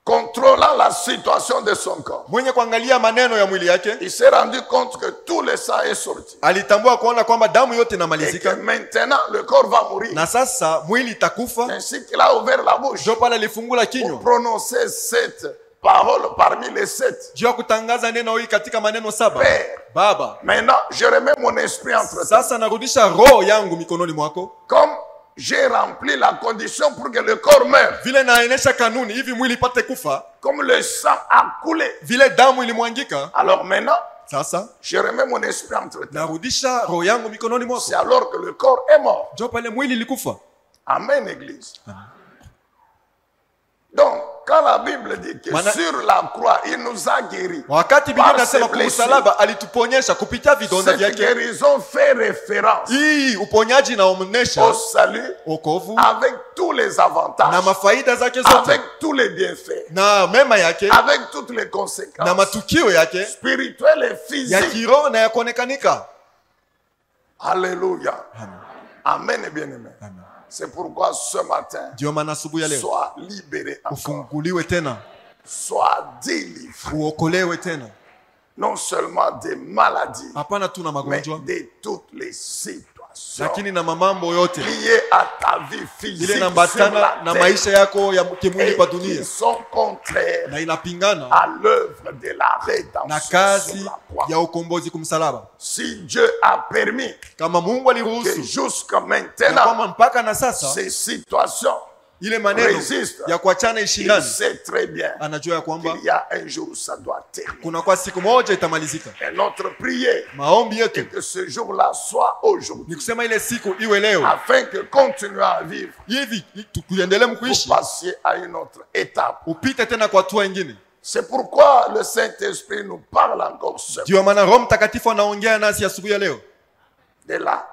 S1: contrôlant la situation de son corps,
S2: mwenye kuangalia maneno ya mwili yake
S1: il s'est rendu compte que tout le sang est sorti.
S2: alitambua kuona kwamba damu yote
S1: Et que
S2: inamalizika,
S1: maintenant le corps va mourir.
S2: na sasa mwili itakufa.
S1: Ainsi qu'il a ouvert la bouche
S2: Ndio pale alifungula
S1: pour
S2: kinywa
S1: prononcer cette parole parmi les 7.
S2: juu ya kutangaza neno hili katika maneno 7.
S1: Père,
S2: Baba,
S1: maintenant je remets mon esprit entre tes mains.
S2: sasa narudisha roho yangu mikononi mwako.
S1: Comme j'ai rempli la condition pour que le corps meure,
S2: Vile naenesha kanuni hivi mwili ipate kufa,
S1: comme le sang a coulé,
S2: vile damu ilimwangika,
S1: alors maintenant
S2: sasa
S1: je remets mon esprit entre tes mains.
S2: narudisha roho yangu mikononi mwako.
S1: C'est alors que le corps est mort.
S2: Ndio pale mwili ilikufa.
S1: Amen, Église. Donc, quand la Bible dit que
S2: Mana-
S1: sur la croix, il nous a guéris,
S2: Wakati Biblia
S1: Par
S2: inasema
S1: ses blessures.
S2: kumsalaba alituponyesha kupitia vidonda
S1: cette
S2: vyake,
S1: guérison fait référence
S2: hii uponyaji
S1: au
S2: inaonyesha
S1: salut
S2: wokovu
S1: avec tous les
S2: na
S1: avantages,
S2: mafaida zake zote
S1: avec tous les bienfaits,
S2: na mema yake
S1: avec toutes les
S2: na
S1: conséquences
S2: matukio yake
S1: spirituelles et
S2: ya
S1: physiques.
S2: kiroho na ya kuonekanika.
S1: Alléluia. Amen, bien-aimé. C'est pourquoi ce matin,
S2: Ndio maana asubuhi ya leo
S1: sois libéré encore,
S2: ufunguliwe tena,
S1: sois délivré,
S2: uokolewe tena,
S1: non seulement des maladies,
S2: hapana tu na
S1: mais
S2: magonjwa,
S1: de toutes les situations. préoccupations
S2: lakini na mamambo yote
S1: liées à ta vie physique
S2: ile
S1: sur
S2: nambatana
S1: la
S2: na
S1: terre
S2: maisha yako ya kimwili
S1: et
S2: kwa
S1: qui
S2: dunia
S1: sont contraires
S2: na inapingana
S1: à l'œuvre de la
S2: na
S1: rédemption
S2: kazi
S1: sur la croix.
S2: ya ukombozi kumsalaba.
S1: Si Dieu a permis
S2: Kama Mungu
S1: que
S2: aliruhusu
S1: jusqu'à
S2: ya
S1: maintenant
S2: kwamba mpaka na sasa
S1: ces situations
S2: ile maneno
S1: résistent,
S2: ya kuachana
S1: il
S2: ishindani,
S1: sait très bien
S2: anajua ya kwamba
S1: qu'il y a un jour où ça doit terminer.
S2: kuna kwa siku moja itamalizika.
S1: Et notre prière
S2: Maombi
S1: est
S2: yetu
S1: que ce jour-là soit aujourd'hui,
S2: ni kusema ile siku iwe leo,
S1: afin que continuant à vivre,
S2: hivi tuendelee
S1: vous
S2: mkuishi,
S1: passiez à une autre étape.
S2: upite tena kwa hatua ingine.
S1: C'est pourquoi le Saint-Esprit nous parle encore ce
S2: Ndio maana Roho Mtakatifu anaongea nasi asubuhi ya leo
S1: de la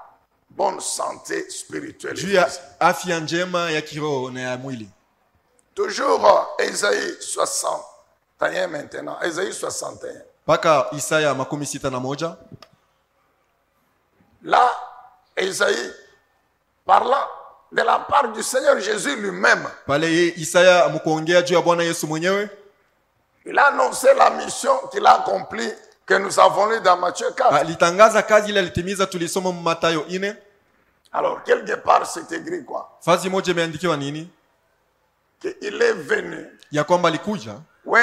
S1: bonne santé spirituelle.
S2: juu ya afya njema ya kiroho na ya mwili.
S1: Toujours Ésaïe 61 maintenant. Ésaïe 61.
S2: Mpaka Isaya 61.
S1: Là, Ésaïe parlant de la part du Seigneur Jésus lui-même.
S2: Pale Isaya amkuongea juu ya Bwana Yesu mwenyewe.
S1: Il a annoncé la mission qu'il a accomplie, que nous avons lu dans Matthieu 4.
S2: Alitangaza kazi ile alitimiza, tulisoma Mathayo 4.
S1: Alors, quelque part, c'est écrit quoi?
S2: Fazi moja imeandikiwa nini?
S1: Qu'il est venu,
S2: Ya kwamba alikuja
S1: oui,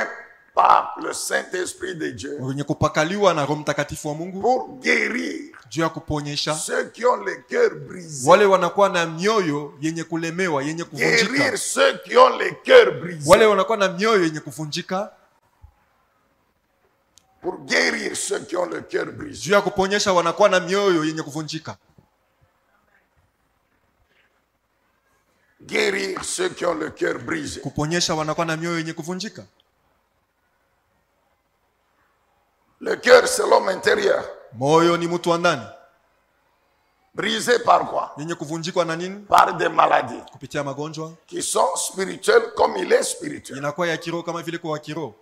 S1: par le Saint-Esprit de Dieu,
S2: wenye kupakaliwa na Roho Mtakatifu wa Mungu
S1: pour guérir
S2: juu ya kuponyesha
S1: ceux qui ont le cœur brisé.
S2: wale wanakuwa na mioyo yenye kulemewa, yenye kuvunjika.
S1: Guérir ceux qui ont le cœur brisé.
S2: Wale wanakuwa na mioyo yenye kuvunjika,
S1: Pour guérir ceux qui ont le cœur brisé.
S2: juu ya kuponyesha wanakuwa na mioyo yenye kuvunjika.
S1: Guérir ceux qui ont le cœur brisé.
S2: Kuponyesha wanakuwa na mioyo yenye kuvunjika.
S1: Le cœur, c'est l'homme intérieur.
S2: Moyo ni mtu wa ndani.
S1: Brisé par quoi?
S2: Yenye kuvunjikwa na nini?
S1: Par des maladies
S2: Kupitia magonjwa.
S1: qui sont spirituelles comme il est spirituel.
S2: Inakuwa ya kiroho kama vile kwa kiroho.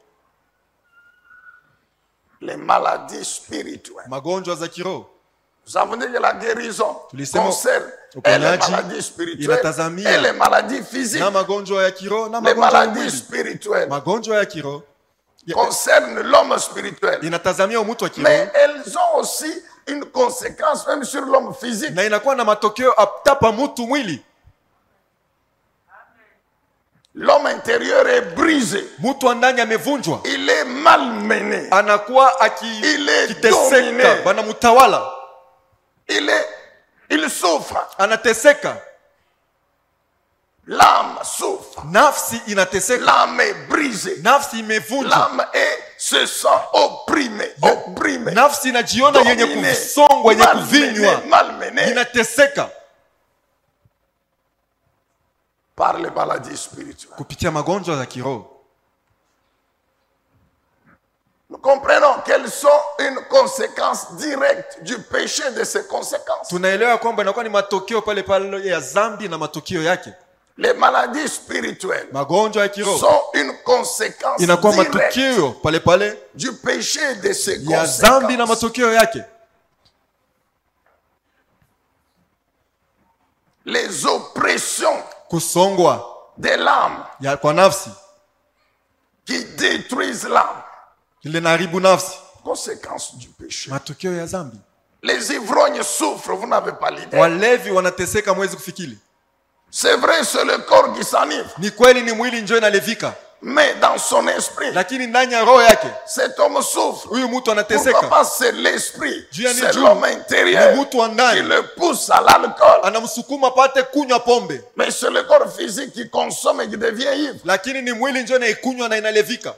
S1: Les maladies spirituelles.
S2: Magonjwa za kiroho.
S1: Nous avons dit que la guérison
S2: Tulisema
S1: concerne et les
S2: uponyaji
S1: maladies spirituelles
S2: inatazamia
S1: et les maladies physiques.
S2: na magonjwa ya kiroho na
S1: Les
S2: magonjwa ya
S1: maladies
S2: mwili.
S1: spirituelles
S2: Magonjwa ya kiroho
S1: concernent l'homme spirituel.
S2: inatazamia mtu wa
S1: Mais
S2: kiroho
S1: elles ont aussi une conséquence même sur l'homme physique.
S2: na inakuwa na matokeo atapa mtu mwili.
S1: L'homme intérieur est brisé.
S2: Mtu wa ndani amevunjwa,
S1: Il est malmené.
S2: anakuwa
S1: Il est
S2: akiteseka,
S1: dominé.
S2: banamutawala,
S1: Il souffre.
S2: anateseka,
S1: L'âme souffre.
S2: nafsi inateseka,
S1: L'âme est brisée.
S2: nafsi imevunjwa,
S1: L'âme se sent opprimée. Opprimée.
S2: nafsi inajiona yenye
S1: Dominée.
S2: kusongwa, yenye kuvinywa,
S1: Malmenée
S2: inateseka
S1: par les maladies spirituelles.
S2: kupitia magonjwa za kiroho.
S1: Nous comprenons quelles sont une conséquence directe du péché, de ses conséquences.
S2: Tunaelewa kwamba inakuwa ni matokeo pale pale ya dhambi na matokeo yake.
S1: Les maladies spirituelles
S2: Magonjwa ya kiroho
S1: sont une conséquence
S2: inakuwa
S1: directe
S2: matokeo pale pale
S1: du péché et de ses
S2: ya dhambi na
S1: conséquences.
S2: matokeo yake.
S1: Les oppressions
S2: Kusongwa
S1: de l'âme
S2: ya kwa nafsi
S1: qui détruisent l'âme.
S2: ile naharibu nafsi,
S1: Conséquence du péché.
S2: matokeo ya dhambi.
S1: Les ivrognes souffrent, vous n'avez pas l'idée.
S2: Walevi wanateseka, mwezi kufikiri.
S1: C'est vrai, c'est le corps qui s'enivre.
S2: Ni kweli ni mwili njoo inalevika,
S1: Mais dans son esprit,
S2: lakini ndani ya roho yake
S1: cet homme souffre.
S2: huyu mtu
S1: Pourquoi
S2: anateseka.
S1: pas? C'est l'esprit,
S2: Juu ya nini?
S1: c'est
S2: Juu
S1: l'homme
S2: ni
S1: intérieur
S2: mtu wa
S1: qui
S2: ndani,
S1: le pousse à l'alcool.
S2: anamsukuma pate kunywa pombe,
S1: Mais c'est le corps physique qui consomme et qui devient ivre.
S2: lakini ni mwili njoo inaikunywa na inalevika.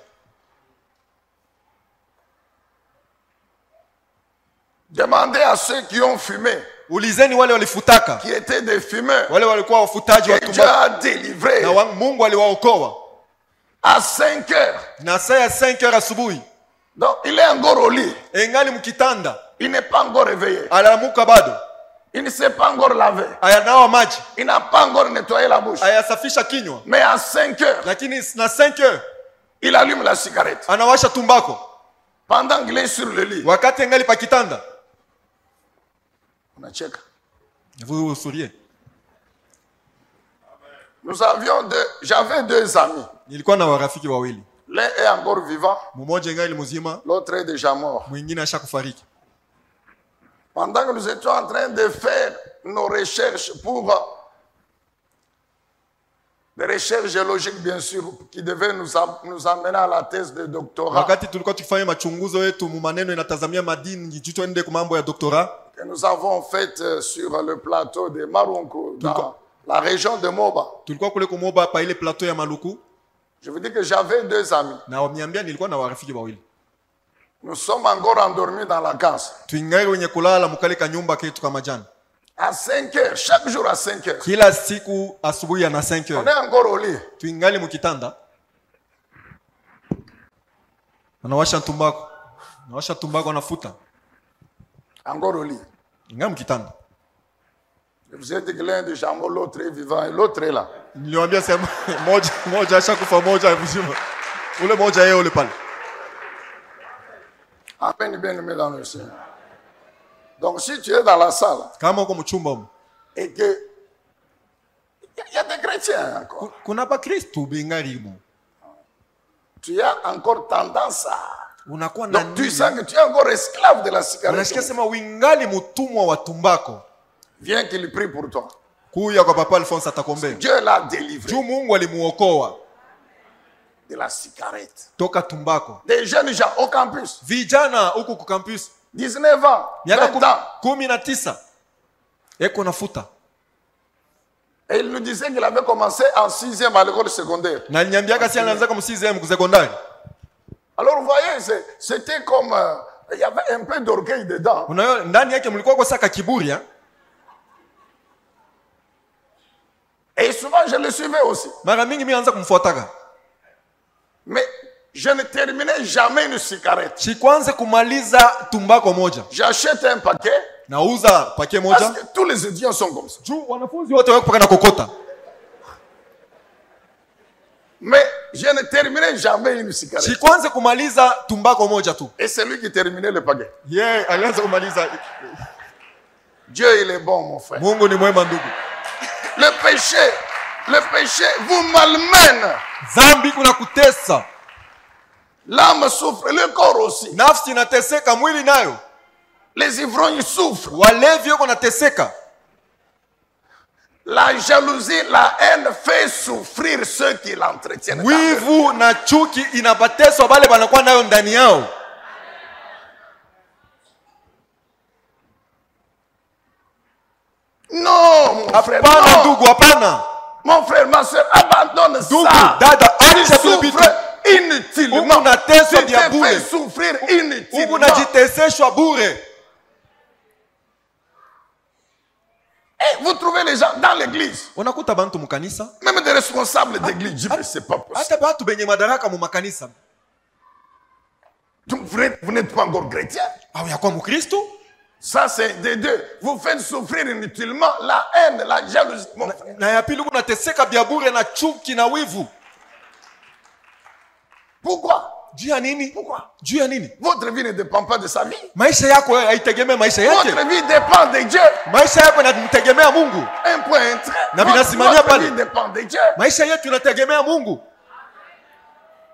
S1: Demandez à ceux qui ont fumé,
S2: Ulizeni wale walifutaka,
S1: qui étaient des fumeurs,
S2: wale walikuwa wafutaji wa
S1: que Dieu
S2: tumbaku,
S1: a délivré
S2: na Mungu aliwaokoa.
S1: à 5 heures.
S2: Na saa ya 5 asubuhi
S1: Donc il est encore au lit.
S2: engali mkitanda,
S1: Il n'est pas encore réveillé.
S2: alamuka bado,
S1: Il ne s'est pas encore lavé.
S2: ayanawa maji,
S1: Il n'a pas encore nettoyé la bouche.
S2: ayasafisha kinywa,
S1: Mais à 5 heures,
S2: lakini na 5 heures
S1: il allume la cigarette.
S2: anawasha tumbako
S1: Pendant qu'il est sur le lit.
S2: wakati engali pa kitanda.
S1: On a check.
S2: Vous souriez.
S1: J'avais 2 amis.
S2: Nilikuwa na warafiki wawili,
S1: L'un est encore vivant,
S2: mmoja engali mzima,
S1: l'autre est déjà mort.
S2: mwingine ashakufariki.
S1: Pendant que nous étions en train de faire nos recherches pour des recherches géologiques, bien sûr, qui devaient nous amener à la thèse de doctorat.
S2: Wakati tulikuwa tukifanya machunguzo yetu mu maneno inatazamia madini tuende kwa mambo ya doctorat.
S1: Que nous avons fait sur le plateau de Marunku, dans la région de Moba.
S2: Tulikuwa kule kwa Moba pa ile plateau ya Maluku.
S1: Je vous dis que j'avais 2 amis.
S2: Na wamiambia nilikuwa na warafiki wawili.
S1: Nous sommes encore endormis dans la case.
S2: Tuingai wenye kulala mkale ka nyumba ketu kama jana.
S1: À 5 heures, chaque jour à 5 heures.
S2: Kila siku asubuhi ya na 5
S1: On
S2: heures.
S1: est encore au lit.
S2: Tuingali mkitanda. Anawasha tumbako. Anawasha tumbako anafuta.
S1: Encore au lit.
S2: Ingali mkitanda.
S1: Je vous ai dit que l'un des jambons, l'autre est vivant et l'autre est là.
S2: Niliwaambia sema moja ashakufa moja mzima. Ule moja yeye ule pale.
S1: Amen, bien-aimé dans le Seigneur. Donc si tu es dans la salle
S2: Kama uko mchumba huko.
S1: et que il y a des chrétiens encore,
S2: Kuna pa Kristo bingali mo.
S1: tu as encore tendance à...
S2: Unakuwa na
S1: Donc tu sens que tu es encore esclave de la
S2: unasikia
S1: cigarette.
S2: sema wingali mtumwa wa tumbako.
S1: Viens qu'il prie pour toi.
S2: Kuya kwa papa Alphonse atakombea.
S1: Dieu l'a délivré
S2: Juu Mungu alimuokoa
S1: de la cigarette.
S2: toka tumbako.
S1: Des jeunes gens au campus,
S2: Vijana huko ku campus
S1: 19 ans, 20 ans.
S2: 19 eko nafuta.
S1: Et il nous disait qu'il avait commencé en 6e à l'école secondaire.
S2: Na niambiaka si anaanza kama 6e ku secondaire.
S1: Alors vous voyez, c'était comme... il y avait un peu d'orgueil dedans.
S2: Unayo ndani yake mlikuwa kwa saka kiburi hein?
S1: Et souvent je le suivais aussi.
S2: Mara mingi mimi anza kumfuataka.
S1: Mais je ne terminais jamais une cigarette.
S2: Sikwanze kumaliza tumbako moja.
S1: J'achète un paquet.
S2: Nauza paquet moja.
S1: Parce que tous les étudiants sont comme ça.
S2: Juu wanafunzi wote wako paka na kokota.
S1: Mais je ne terminais jamais une cigarette.
S2: Sikwanze kumaliza tumbako moja tu.
S1: Et c'est lui qui terminait le paquet.
S2: Yeah, alianza kumaliza.
S1: Dieu il est bon mon frère.
S2: Mungu ni mwema ndugu.
S1: Le péché vous malmène.
S2: Zambi kuna kutesa.
S1: L'âme souffre, le corps aussi.
S2: Nafsi inateseka, mwili nayo.
S1: Les ivrognes souffrent.
S2: Walevi wako nateseka.
S1: La jalousie, la haine fait souffrir ceux qui l'entretiennent.
S2: Wivu na chuki inabateswa bale banakuwa nayo ndani yao.
S1: Non, mon frère,
S2: Hapana
S1: non.
S2: ndugu, hapana.
S1: Mon frère, ma soeur, abandonne
S2: Ndugu,
S1: ça.
S2: dada,
S1: Tu
S2: acha vile vitu.
S1: souffres inutilement.
S2: Mungu unateswa
S1: Tu
S2: vya
S1: te
S2: bure.
S1: fais souffrir
S2: Mungu
S1: inutilement.
S2: unajiteseshwa bure.
S1: Et vous trouvez les gens dans l'église,
S2: Unakuta bantu mukanisa,
S1: même des responsables d'église, disent mais c'est pas possible.
S2: hata batu benye madaraka mu makanisa.
S1: Donc, vous n'êtes pas encore chrétien.
S2: Au yakwa mukristo?
S1: Ça, c'est des deux. Vous faites souffrir inutilement la haine, la jalousie. Mon frère.
S2: Na ya pili unateseka vya bure na chuki na wivu.
S1: Pourquoi?
S2: Juu ya nini?
S1: Pourquoi?
S2: Juu ya nini?
S1: Votre vie ne dépend pas de sa vie.
S2: Maisha yako haitegemea maisha yake.
S1: Votre vie dépend de Dieu.
S2: Maisha yako yanamtegemea Mungu.
S1: Un point, un trait.
S2: Na vinasimamia
S1: Votre
S2: pale.
S1: vie dépend de Dieu.
S2: Maisha yetu yanategemea Mungu.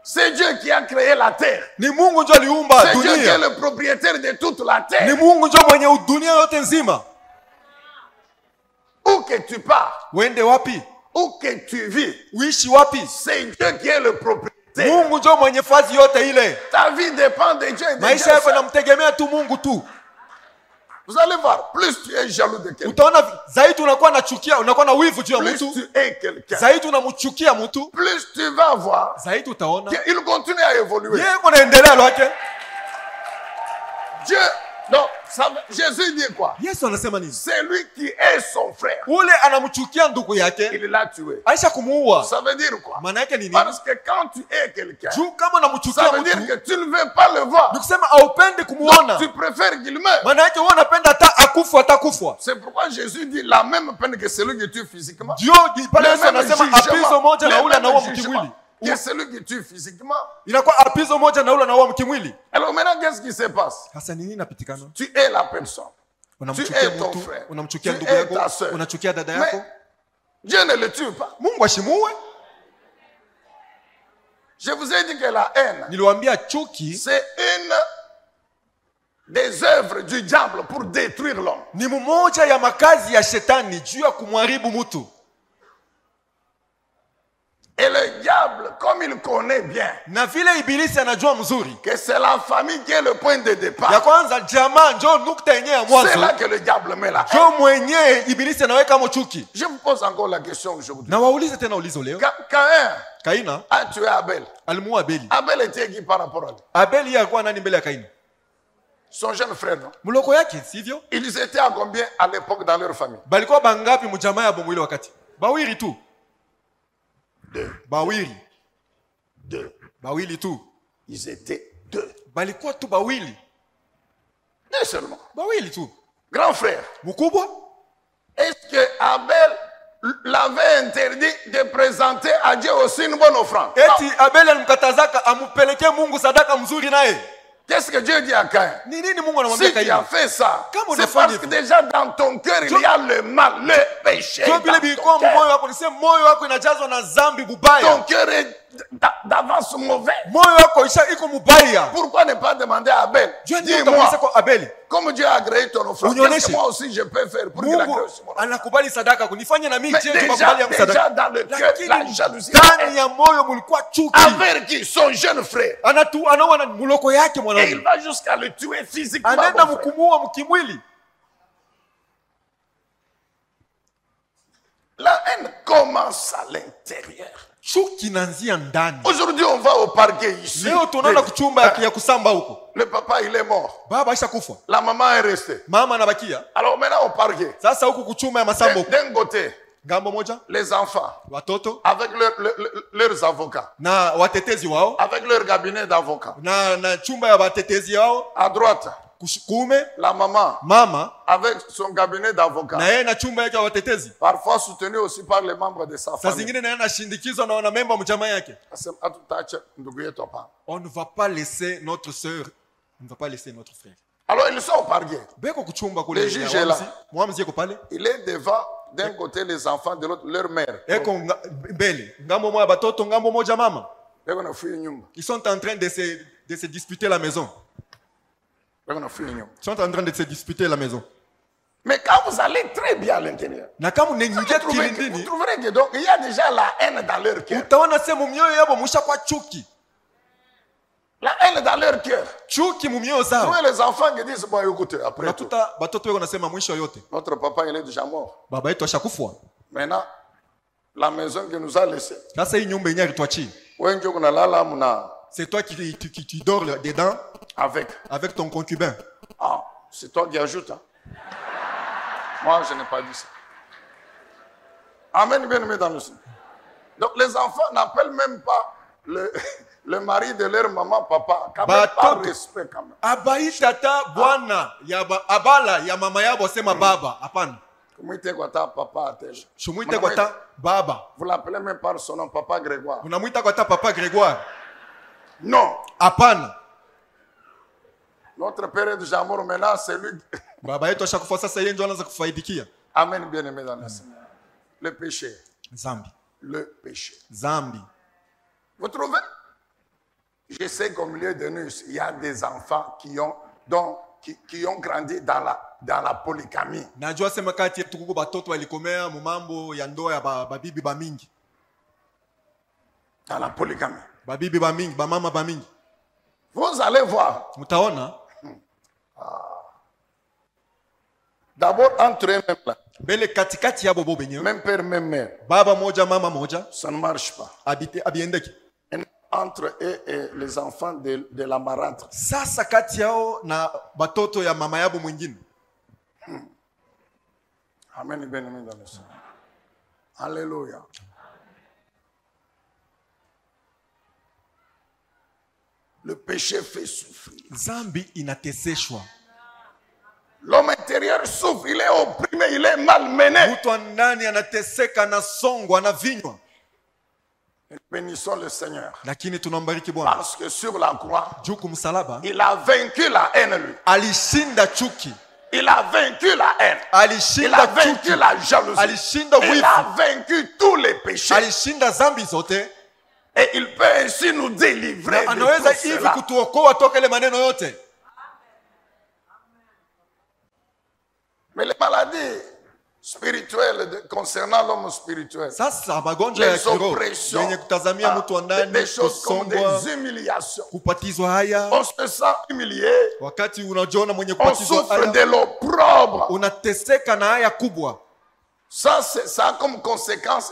S1: C'est Dieu qui a créé la terre.
S2: Ni Mungu ndio aliumba
S1: C'est Dieu qui est
S2: dunia.
S1: le propriétaire de toute la
S2: Ni
S1: terre.
S2: Mungu ndio mwenye dunia yote nzima.
S1: Où que tu pars,
S2: Wende wapi?
S1: où que tu vis,
S2: Uishi wapi?
S1: c'est Dieu qui est le propriétaire.
S2: Mungu ndio mwenye fazi yote ile.
S1: Ta vie dépend de Dieu et de Dieu
S2: Maisha yako
S1: seul.
S2: yanamtegemea tu Mungu tu.
S1: Vous allez voir, plus tu es jaloux de quelqu'un,
S2: Utaona zaidi unakuwa na chukia, unakuwa na wivu juu ya
S1: plus
S2: mtu.
S1: tu es quelqu'un,
S2: Zaidi unamchukia mtu,
S1: plus tu vas voir
S2: zaidi utaona
S1: qu'il continue à évoluer.
S2: yeye kunaendelea lwake.
S1: Dieu, non, Jésus dit quoi?
S2: Yesu anasema nini?
S1: C'est lui qui est son frère.
S2: Ule anamchukia ndugu yake,
S1: Il l'a tué.
S2: aisha kumuua.
S1: Ça veut dire quoi?
S2: Maana yake ni nini?
S1: Parce que quand tu es quelqu'un,
S2: Juu kama
S1: ça
S2: unamchukia
S1: veut dire
S2: mtu,
S1: que tu ne veux pas le voir.
S2: nikusema haupendi kumuona.
S1: Tu préfères qu'il meure.
S2: Maana yake wewe unapenda hata akufa atakufwa.
S1: C'est pourquoi Jésus dit la même peine que celui qui tue physiquement.
S2: Ndio pale Yesu anasema apizo moja na ule anaua mkimwili.
S1: que celui qui tue physiquement.
S2: Inakuwa apizo moja na ule anaua mkimwili.
S1: Alors maintenant, qu'est-ce qui se passe?
S2: Sasa nini inapitikana?
S1: Tu es la personne. Tu
S2: Unamchukia
S1: es ton
S2: mtu,
S1: frère.
S2: unamchukia
S1: Tu
S2: ndugu
S1: es ta
S2: yako,
S1: sœur.
S2: unachukia dada
S1: Mais
S2: yako.
S1: Dieu ne le tue pas.
S2: Mungu ashimuwe.
S1: Je vous ai dit que la haine,
S2: Niliwaambia chuki
S1: c'est une des œuvres du diable pour détruire l'homme.
S2: Ni mmoja ya makazi ya shetani juu ya kumharibu mtu.
S1: Et le diable, comme il connaît bien
S2: Na vile ibilisi anajua mzuri
S1: que c'est la famille qui est le point de
S2: ya
S1: départ,
S2: kwanza jamaa njo nukta yenyewe ya
S1: c'est
S2: mwanzo,
S1: là que le diable met la haine.
S2: njo mwenyewe ibilisi anaweka mochuki.
S1: Je vous pose encore la question aujourd'hui.
S2: Na waulize tena ulizo leo.
S1: Caïn
S2: Kaina
S1: a tué Abel.
S2: alimuua Abeli.
S1: Abel était qui par rapport à lui?
S2: Abeli yeye alikuwa nani mbele ya Kaini?
S1: Son jeune frère, non?
S2: Mloko yake, sivyo?
S1: Ils étaient à combien à l'époque dans leur famille?
S2: Balikuwa bangapi mjamaa ya bongo ile wakati? Bawili tu.
S1: Deux.
S2: Bawili.
S1: Deux.
S2: Bawili tu.
S1: Ils étaient deux.
S2: Balikuwa tu bawili.
S1: Deux seulement.
S2: Bawili tu.
S1: Grand frère,
S2: Mkubwa?
S1: est-ce que Abel l'avait interdit de présenter à Dieu aussi une bonne offrande?
S2: Eti
S1: Non.
S2: Abeli alimkatazaka amupelekee Mungu sadaka mzuri naye.
S1: Qu'est-ce que Dieu dit à Caïn?
S2: Ni nini Mungu anamwambia
S1: Si tu as
S2: Kaini?
S1: fait ça,
S2: Comme on
S1: c'est
S2: a fait
S1: parce
S2: des-
S1: que déjà dans ton cœur, il y a le mal, le péché.
S2: Sio
S1: dans
S2: vile
S1: ton
S2: bilikuwa
S1: cœur.
S2: moyo wako, nisema moyo wako inajazwa na dhambi bubaya.
S1: Ton cœur est d'avance mauvais.
S2: Moyo wako iko mubaya.
S1: Pourquoi ne pas demander à Abel?
S2: Dieu ndio
S1: Dis-moi,
S2: utamuuliza kwa Abeli.
S1: comme Dieu a agréé ton offrande,
S2: Unionyeshe.
S1: qu'est-ce que moi aussi je peux faire pour qu'il agrée
S2: Mungu
S1: aussi mon offrande?
S2: anakubali sadaka kunifanya na mimi
S1: Mais
S2: je
S1: déjà
S2: tukubali yangu sadaka.
S1: dans le cœur, la
S2: Lakini
S1: jalousie.
S2: ndani ya moyo mulikuwa chuki.
S1: Envers qui? Son jeune frère.
S2: Anaua na muloko yake
S1: Et il
S2: mwanaume.
S1: va jusqu'à le tuer physiquement.
S2: Anaenda
S1: mon frère.
S2: mkumuua mkimwili.
S1: La haine commence à l'intérieur.
S2: Chuki inaanzia ndani.
S1: Aujourd'hui, on va au parquet ici.
S2: Leo tunaenda kuchumba ya kusamba huko.
S1: Le papa, il est mort.
S2: Baba aisha kufa.
S1: La maman est restée.
S2: Mama anabakia.
S1: Alors maintenant, au parquet.
S2: Sasa huku kuchuma ya masambo huko.
S1: D'un côté,
S2: Ngambo moja
S1: les enfants,
S2: watoto
S1: avec leurs avocats,
S2: na watetezi wao
S1: avec leur cabinet d'avocats.
S2: na chumba ya watetezi wao
S1: À droite,
S2: kuume,
S1: la maman,
S2: mama
S1: avec son cabinet d'avocats.
S2: na yeye na chumba yake ya watetezi.
S1: Parfois soutenu aussi par les membres de sa
S2: Saa
S1: famille.
S2: zingine na yeye anashindikizwa na wanamemba mjamaa yake.
S1: Asema, hatutaacha ndugu yetu hapa.
S2: On ne va pas laisser notre sœur, on ne va pas laisser notre frère.
S1: Alors ils sont au parquet.
S2: Beko kuchumba kule.
S1: Le juge est là.
S2: Mwamzi yeko pale.
S1: Il est devant, d'un côté les enfants, de l'autre leur mère.
S2: Eko mbele. Ngambo moja batoto, ngambo moja mama.
S1: Beko na fuye nyumba.
S2: Ils sont en train de se disputer la maison.
S1: Beko na fuye nyumba.
S2: Ils sont en train de se disputer la maison.
S1: Mais quand vous allez très bien à l'intérieur,
S2: Na kama
S1: vous
S2: unaingia
S1: trouverez
S2: kilindini,
S1: que donc il y a déjà la haine dans leur cœur.
S2: utaona sehemu mioyo yao mushakuwa chuki.
S1: La haine dans leur cœur.
S2: Chuki mumioyo zao.
S1: Vous voyez les enfants qui disent, bon écoutez, après tout,
S2: Unakuta batoto wako nasema mwisho yote.
S1: notre papa il est déjà mort.
S2: Baba yetu ashakufwa.
S1: Maintenant, la maison qu'il nous a laissée,
S2: Sasa hii nyumba yenyewe alituachia.
S1: wewe ndio unalala mna
S2: C'est toi qui dors dedans
S1: avec
S2: ton concubin.
S1: Ah, c'est toi qui ajoutes. Hein? Moi, je n'ai pas dit ça. Amen, bien aimé dans le Seigneur. Donc, les enfants n'appellent même pas le mari de leur maman papa. Quand même, par respect, quand même.
S2: Abai tata bwana ya abala ya mama yabo sema baba. Hapana.
S1: Kumuite kwa ta papa tel.
S2: Shumuite kwa ta baba.
S1: Vous l'appelez même par son nom, papa Grégoire.
S2: Unamuita kwa ta papa Grégoire.
S1: Non.
S2: Hapana.
S1: Notre père est déjà mort maintenant, c'est lui.
S2: Baba yetu ashakufa sasa yeye ndio anaanza kufaidikia.
S1: Amen, bien aimé dans le Seigneur. Le péché.
S2: Zambi.
S1: Le péché.
S2: Zambi.
S1: Vous trouvez? Je sais qu'au milieu de nous, il y a des enfants qui ont grandi dans la polygamie.
S2: Najua sema kati yetu kuko batoto walikomea mu mambo ya ndoa ya babibi ba mingi.
S1: Dans la polygamie.
S2: Babibi ba mingi, ba mama ba mingi.
S1: Vous allez voir.
S2: Mutaona?
S1: D'abord entre eux-mêmes là.
S2: Bele katikati yabo bo benyewe.
S1: Même père, même mère.
S2: Baba moja, mama moja.
S1: Ça ne marche pas.
S2: Abiendeki.
S1: Entre eux et les enfants de la marâtre.
S2: Sasa kati yao na batoto ya mama yabo mwingine.
S1: Amen, bien aimé dans le Seigneur. Alléluia. Le péché fait souffrir.
S2: Zambi inateseshwa.
S1: L'homme intérieur souffre, il est opprimé, il est malmené.
S2: Mtu ndani anateseka na songo anavinywa.
S1: Bénissons le Seigneur.
S2: Lakini tunambariki Bwana.
S1: Parce que sur la croix,
S2: Juu kumsalaba,
S1: il a vaincu la haine lui.
S2: alishinda chuki.
S1: Il a vaincu la haine. Il
S2: Alishinda
S1: a vaincu
S2: chuki.
S1: la jalousie.
S2: Alishinda
S1: Il
S2: wivu.
S1: a vaincu tous les péchés.
S2: Alishinda zambi zote.
S1: Et il peut ainsi nous délivrer de
S2: Anaweza
S1: tout
S2: hivi
S1: cela.
S2: kutuokoa toka ile maneno yote.
S1: Mais les maladies spirituelles concernant l'homme spirituel,
S2: Sasa magonjwa ya
S1: les
S2: kiroho
S1: oppressions,
S2: yenye kutazamia mtu wa ndani,
S1: des choses comme
S2: kusongwa,
S1: des humiliations.
S2: kupatizwa haya,
S1: On se sent humilié,
S2: wakati unajiona mwenye
S1: on
S2: kupatizwa
S1: souffre
S2: haya,
S1: de l'opprobre.
S2: unateseka na haya kubwa.
S1: Ça a comme conséquence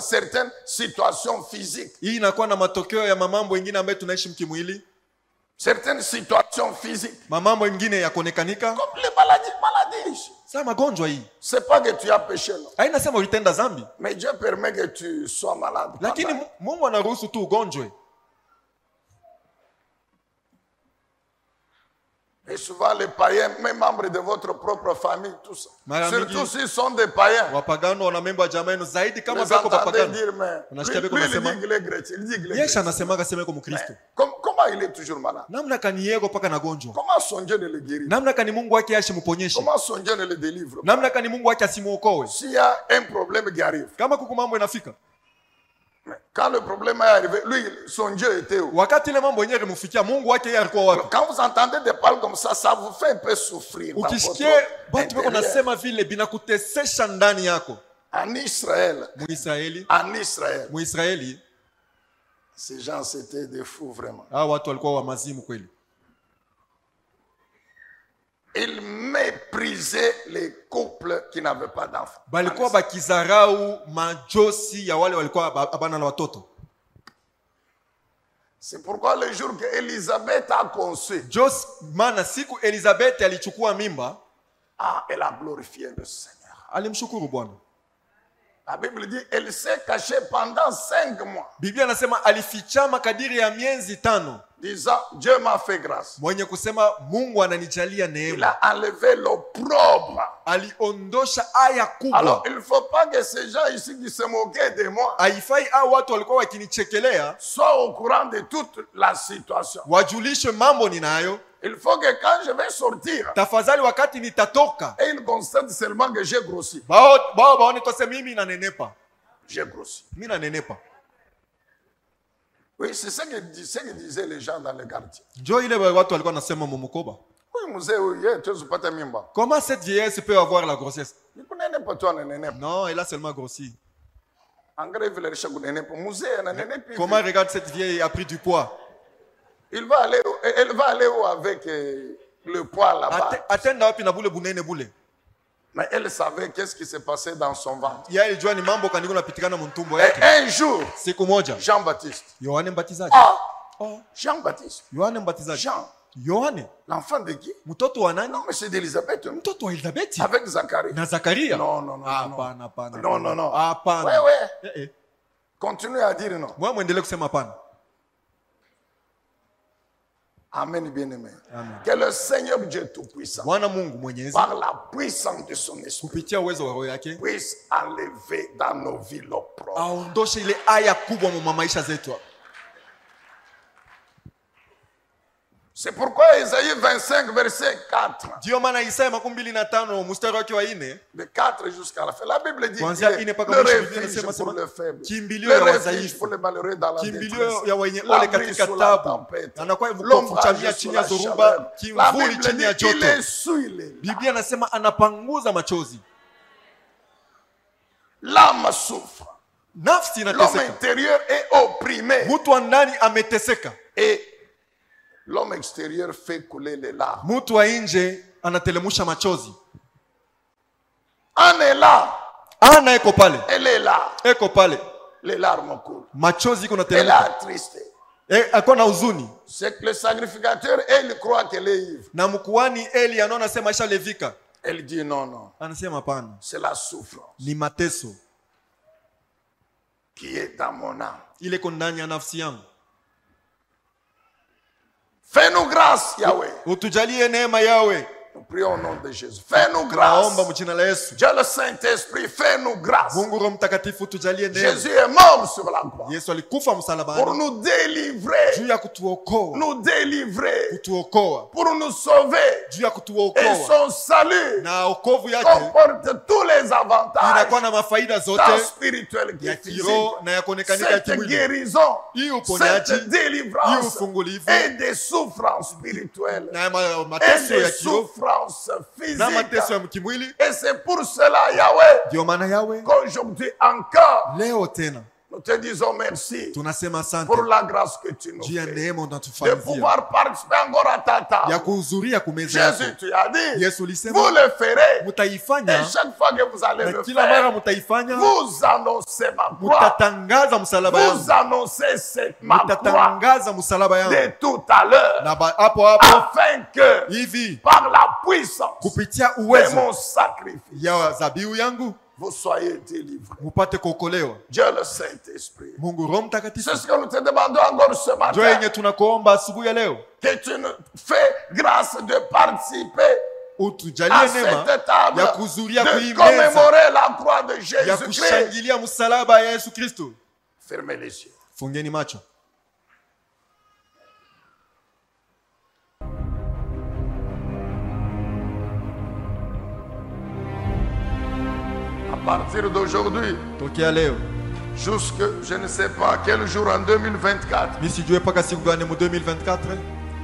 S1: certaines situations physiques.
S2: Hii inakuwa na matokeo ya mamambo mengine ambayo tunaishi mkimwili,
S1: Certaines situations physiques.
S2: mamambo mengine ya kuonekanika.
S1: Comme les maladies.
S2: Sasa magonjwa hii
S1: C'est pas que tu as péché, non.
S2: haina sema ulitenda dhambi,
S1: Mais Dieu permet que tu sois malade.
S2: lakini Mungu anaruhusu tu ugonjwe.
S1: Et souvent les païens, même membres de votre propre famille, tout ça.
S2: Mara
S1: Surtout
S2: mingi,
S1: s'ils sont des païens.
S2: wapagano wana memba jamaa yenu zaidi kama
S1: Vous
S2: viko
S1: entendez
S2: wapagano.
S1: dire, mais
S2: Unasikia
S1: lui,
S2: biko
S1: il
S2: nasema,
S1: dit qu'il est chrétien. Il dit qu'il est
S2: Yesu
S1: chrétien.
S2: anasemaga sema yuko Mkristo.
S1: Comment il est toujours malade?
S2: Namna kani yego paka na gonjwa.
S1: Comment son Dieu ne le guérit?
S2: Namna kani Mungu wake ashimuponyeshe.
S1: Comment son Dieu ne le délivre?
S2: Namna kani Mungu wake asimuokoe.
S1: S'il y a un problème qui arrive,
S2: Kama kuku mambo inafika,
S1: quand le problème est arrivé, lui, son Dieu était où?
S2: wakati ile mambo yenyewe ilimfikia, Mungu wake yeye alikuwa wapi?
S1: Quand vous entendez des paroles comme ça vous fait un peu souffrir. Dans
S2: Ukisikia
S1: votre
S2: watu wako
S1: intérieur.
S2: nasema vile binakutesesha ndani yako.
S1: En Israël,
S2: Muisraeli,
S1: ces gens c'était des fous vraiment.
S2: hao watu walikuwa wa mazimu kweli.
S1: Ils méprisaient les couples qui n'avaient pas d'enfants.
S2: Balikuwa bakizarau majosi ya wale walikuwa abana na watoto.
S1: C'est pourquoi le jour que Élisabeth a conçu,
S2: Maana siku Elizabeth alichukua mimba,
S1: elle a glorifié le Seigneur.
S2: alimshukuru Bwana.
S1: La Bible dit, elle s'est cachée pendant 5 mois,
S2: Biblia anasema alifichama kadiri ya miezi 5,
S1: disant, Dieu m'a fait grâce.
S2: mwenye kusema Mungu ananijalia
S1: Il
S2: neema.
S1: a enlevé l'opprobre.
S2: Aliondosha aya kubwa.
S1: Alors, il ne faut pas que ces gens ici qui se moquaient de moi
S2: Haifai hao watu walikuwa wakinichekelea
S1: soient au courant de toute la situation.
S2: wajulishe mambo ninayo.
S1: Il faut que quand je vais sortir,
S2: Tafadhali wakati nitatoka,
S1: et ils constatent seulement que j'ai grossi.
S2: bao baone tose mimi nanenepa.
S1: J'ai grossi.
S2: Mimi nanenepa.
S1: Oui, c'est ce que disaient les gens dans le quartier.
S2: Njoo ile watu walikuwa nasema mumukoba.
S1: Oui, mzee huyu, tu usipate mimba.
S2: Comment cette vieillesse peut avoir la grossesse?
S1: Nikunenepa tu ananenepa.
S2: Non, elle a seulement grossi.
S1: Angalia vile alisha kunenepa. Mzee ananenepa.
S2: Comment regarde cette vieille a pris du poids?
S1: Elle va aller où avec le poids là-bas.
S2: Atenda wapi na bule bunene bule?
S1: Mais elle savait qu'est-ce qui s'est passé dans son ventre.
S2: Yeye alijua ni mambo kaniko napitikana mtumbo
S1: Et
S2: yake.
S1: un jour,
S2: Siku moja,
S1: Jean-Baptiste.
S2: Yohane Mbatizaji.
S1: Jean-Baptiste.
S2: Yohane Mbatizaji.
S1: Jean.
S2: Yohane,
S1: L'enfant de qui?
S2: mtoto wa nani?
S1: Non, mais c'est d'Élisabeth.
S2: Mtoto wa Elizabeth.
S1: Avec Zacharie.
S2: Na Zakaria.
S1: Non.
S2: Hapana.
S1: Non.
S2: Hapana.
S1: Ouais. Continue à dire non.
S2: Moi muendelee kusema hapana.
S1: Amen, bien-aimé.
S2: Amen.
S1: Que le Seigneur Dieu Tout-Puissant,
S2: Bwana Mungu Mwenyezi,
S1: par la puissance de son esprit,
S2: kupitia uwezo wa roho yake,
S1: puisse enlever dans nos vies l'opprobre.
S2: aondoshe ile aya kubwa mu maisha zetu.
S1: C'est pourquoi Isaïe 25, verset 4,
S2: Ndio maana Isaya 25 mstari wake wa 4,
S1: de 4 jusqu'à la fin, la Bible dit
S2: kuanzia
S1: que
S2: 4 mpaka
S1: le
S2: mwisho, Biblia
S1: refuge
S2: inasema
S1: pour le faible,
S2: kimbilio
S1: le
S2: ya
S1: refuge
S2: wadhaifu,
S1: pour le malheureux dans la
S2: kimbilio ya wenye
S1: détresse,
S2: ole
S1: l'abri
S2: katika
S1: sous la
S2: tabu,
S1: tempête,
S2: anakuwa mkofu
S1: l'ombrage
S2: chamia
S1: sous
S2: chini
S1: la
S2: ya zoruba,
S1: chaleur. La
S2: kimvuli
S1: Bible
S2: chini ya
S1: dit qu'il
S2: joto.
S1: essuie les larmes.
S2: Biblia anasema anapanguza machozi.
S1: L'âme souffre.
S2: Nafsi
S1: L'homme
S2: inateseka.
S1: intérieur est opprimé.
S2: Mtu wa ndani ameteseka.
S1: Et l'homme extérieur fait couler les larmes.
S2: Mtu wa nje anatelemusha machozi.
S1: On est là.
S2: Ana eko pale.
S1: Elle est là.
S2: Eko pale.
S1: Les larmes coulent.
S2: Machozi iko
S1: Elle
S2: natelemuka.
S1: est triste.
S2: Akona huzuni.
S1: C'est que le sacrificateur, il croit qu'elle est ivre.
S2: Na mkuani Eli anaona sema aisha levika.
S1: Elle dit non.
S2: Anasema hapana.
S1: C'est la souffrance
S2: Ni mateso
S1: qui est dans mon âme.
S2: ile iko ndani ya nafsi yangu.
S1: Fais-nous grâce, Yahweh.
S2: Utujalie neema yawe.
S1: Nous prions au nom de Jésus. Fais-nous
S2: Naomba
S1: grâce.
S2: mjina la Yesu.
S1: Dieu le Saint-Esprit, fais-nous grâce.
S2: Mungu Roho Mtakatifu tujalie neema.
S1: Jésus est mort sur la croix
S2: Yesu alikufa
S1: pour
S2: msalabani
S1: nous délivrer.
S2: juu ya kutuokoa.
S1: Nous délivrer.
S2: Kutuokoa.
S1: Pour nous sauver.
S2: Juu ya
S1: Et
S2: kutuokoa.
S1: son salut
S2: Na wokovu yake
S1: comporte tous les avantages
S2: inakuwa na mafaida
S1: tant
S2: zote
S1: spirituels que
S2: ya
S1: physiques.
S2: kiroho na ya kuonekanika ya
S1: Cette
S2: kimwili.
S1: guérison,
S2: Hii
S1: cette
S2: uponyaji, hii
S1: délivrance
S2: ufungulivu
S1: et des souffrances spirituelles
S2: na
S1: et
S2: mateso ya
S1: des
S2: kiroho
S1: souffrances souffrances
S2: na
S1: physiques.
S2: mateso ya kimwili.
S1: Et c'est pour cela, Yahweh,
S2: Ndio maana Yawe
S1: qu'aujourd'hui encore,
S2: leo tena
S1: nous te disons merci
S2: tunasema asante
S1: pour la grâce que tu nous
S2: juu ya
S1: fais.
S2: neema
S1: De
S2: unatufanyia
S1: pouvoir participer encore à ta
S2: ya
S1: table.
S2: kuhudhuria kumeza yako.
S1: Jésus, tu as dit,
S2: Yesu
S1: vous
S2: ulisema
S1: le ferez. Et
S2: mutaifanya,
S1: chaque fois que vous allez
S2: na
S1: le
S2: kila mara
S1: faire,
S2: mutaifanya,
S1: vous annoncez ma croix.
S2: mutatangaza msalaba yangu,
S1: Vous annoncez ma croix
S2: mutatangaza msalaba yangu.
S1: de tout à l'heure.
S2: Na hapo hapo
S1: Afin que,
S2: hivi
S1: par la puissance
S2: kupitia
S1: de
S2: uwezo
S1: mon sacrifice,
S2: ya zabihu yangu
S1: vous soyez délivrés.
S2: mupate kuokolewa.
S1: Dieu le Saint-Esprit.
S2: Mungu Roho Mtakatifu,
S1: C'est ce que nous te demandons encore ce
S2: ndio
S1: matin.
S2: yenye tunakuomba asubuhi ya leo,
S1: Que tu nous fais grâce de participer à
S2: utujalie neema
S1: cette table,
S2: ya kuhudhuria
S1: de
S2: kuimeza,
S1: commémorer la croix de
S2: ya
S1: Jésus-Christ.
S2: kushangilia msalaba ya Yesu Kristo.
S1: Fermez les yeux.
S2: Fungeni macho.
S1: À partir d'aujourd'hui,
S2: Tokea leo
S1: jusque je ne sais pas quel jour en 2024,
S2: mimi sijue mpaka siku gani mu 2024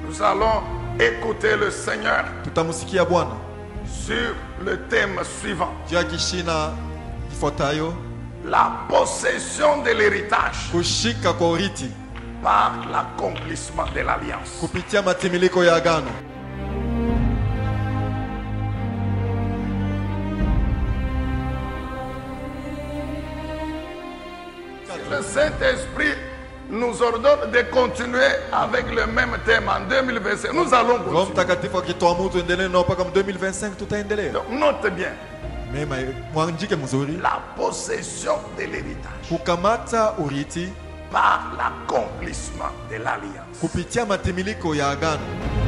S1: nous allons écouter le Seigneur
S2: tutamusikia Bwana
S1: sur le thème suivant.
S2: juu ya kishina kifuatayo,
S1: La possession de l'héritage
S2: kushika kwa urithi
S1: par l'accomplissement de l'alliance.
S2: kupitia matimiliko ya agano.
S1: Le Saint-Esprit nous ordonne de continuer avec le même thème en 2025. Nous allons
S2: Roho
S1: continuer.
S2: Mtakatifu akituamuru tuendelee nao mpaka 2025 tutaendelea.
S1: Donc, note bien,
S2: Mema mwanjike mzuri,
S1: la possession de l'héritage
S2: kukamata urithi
S1: par l'accomplissement de l'alliance.
S2: kupitia matimiliko ya agano.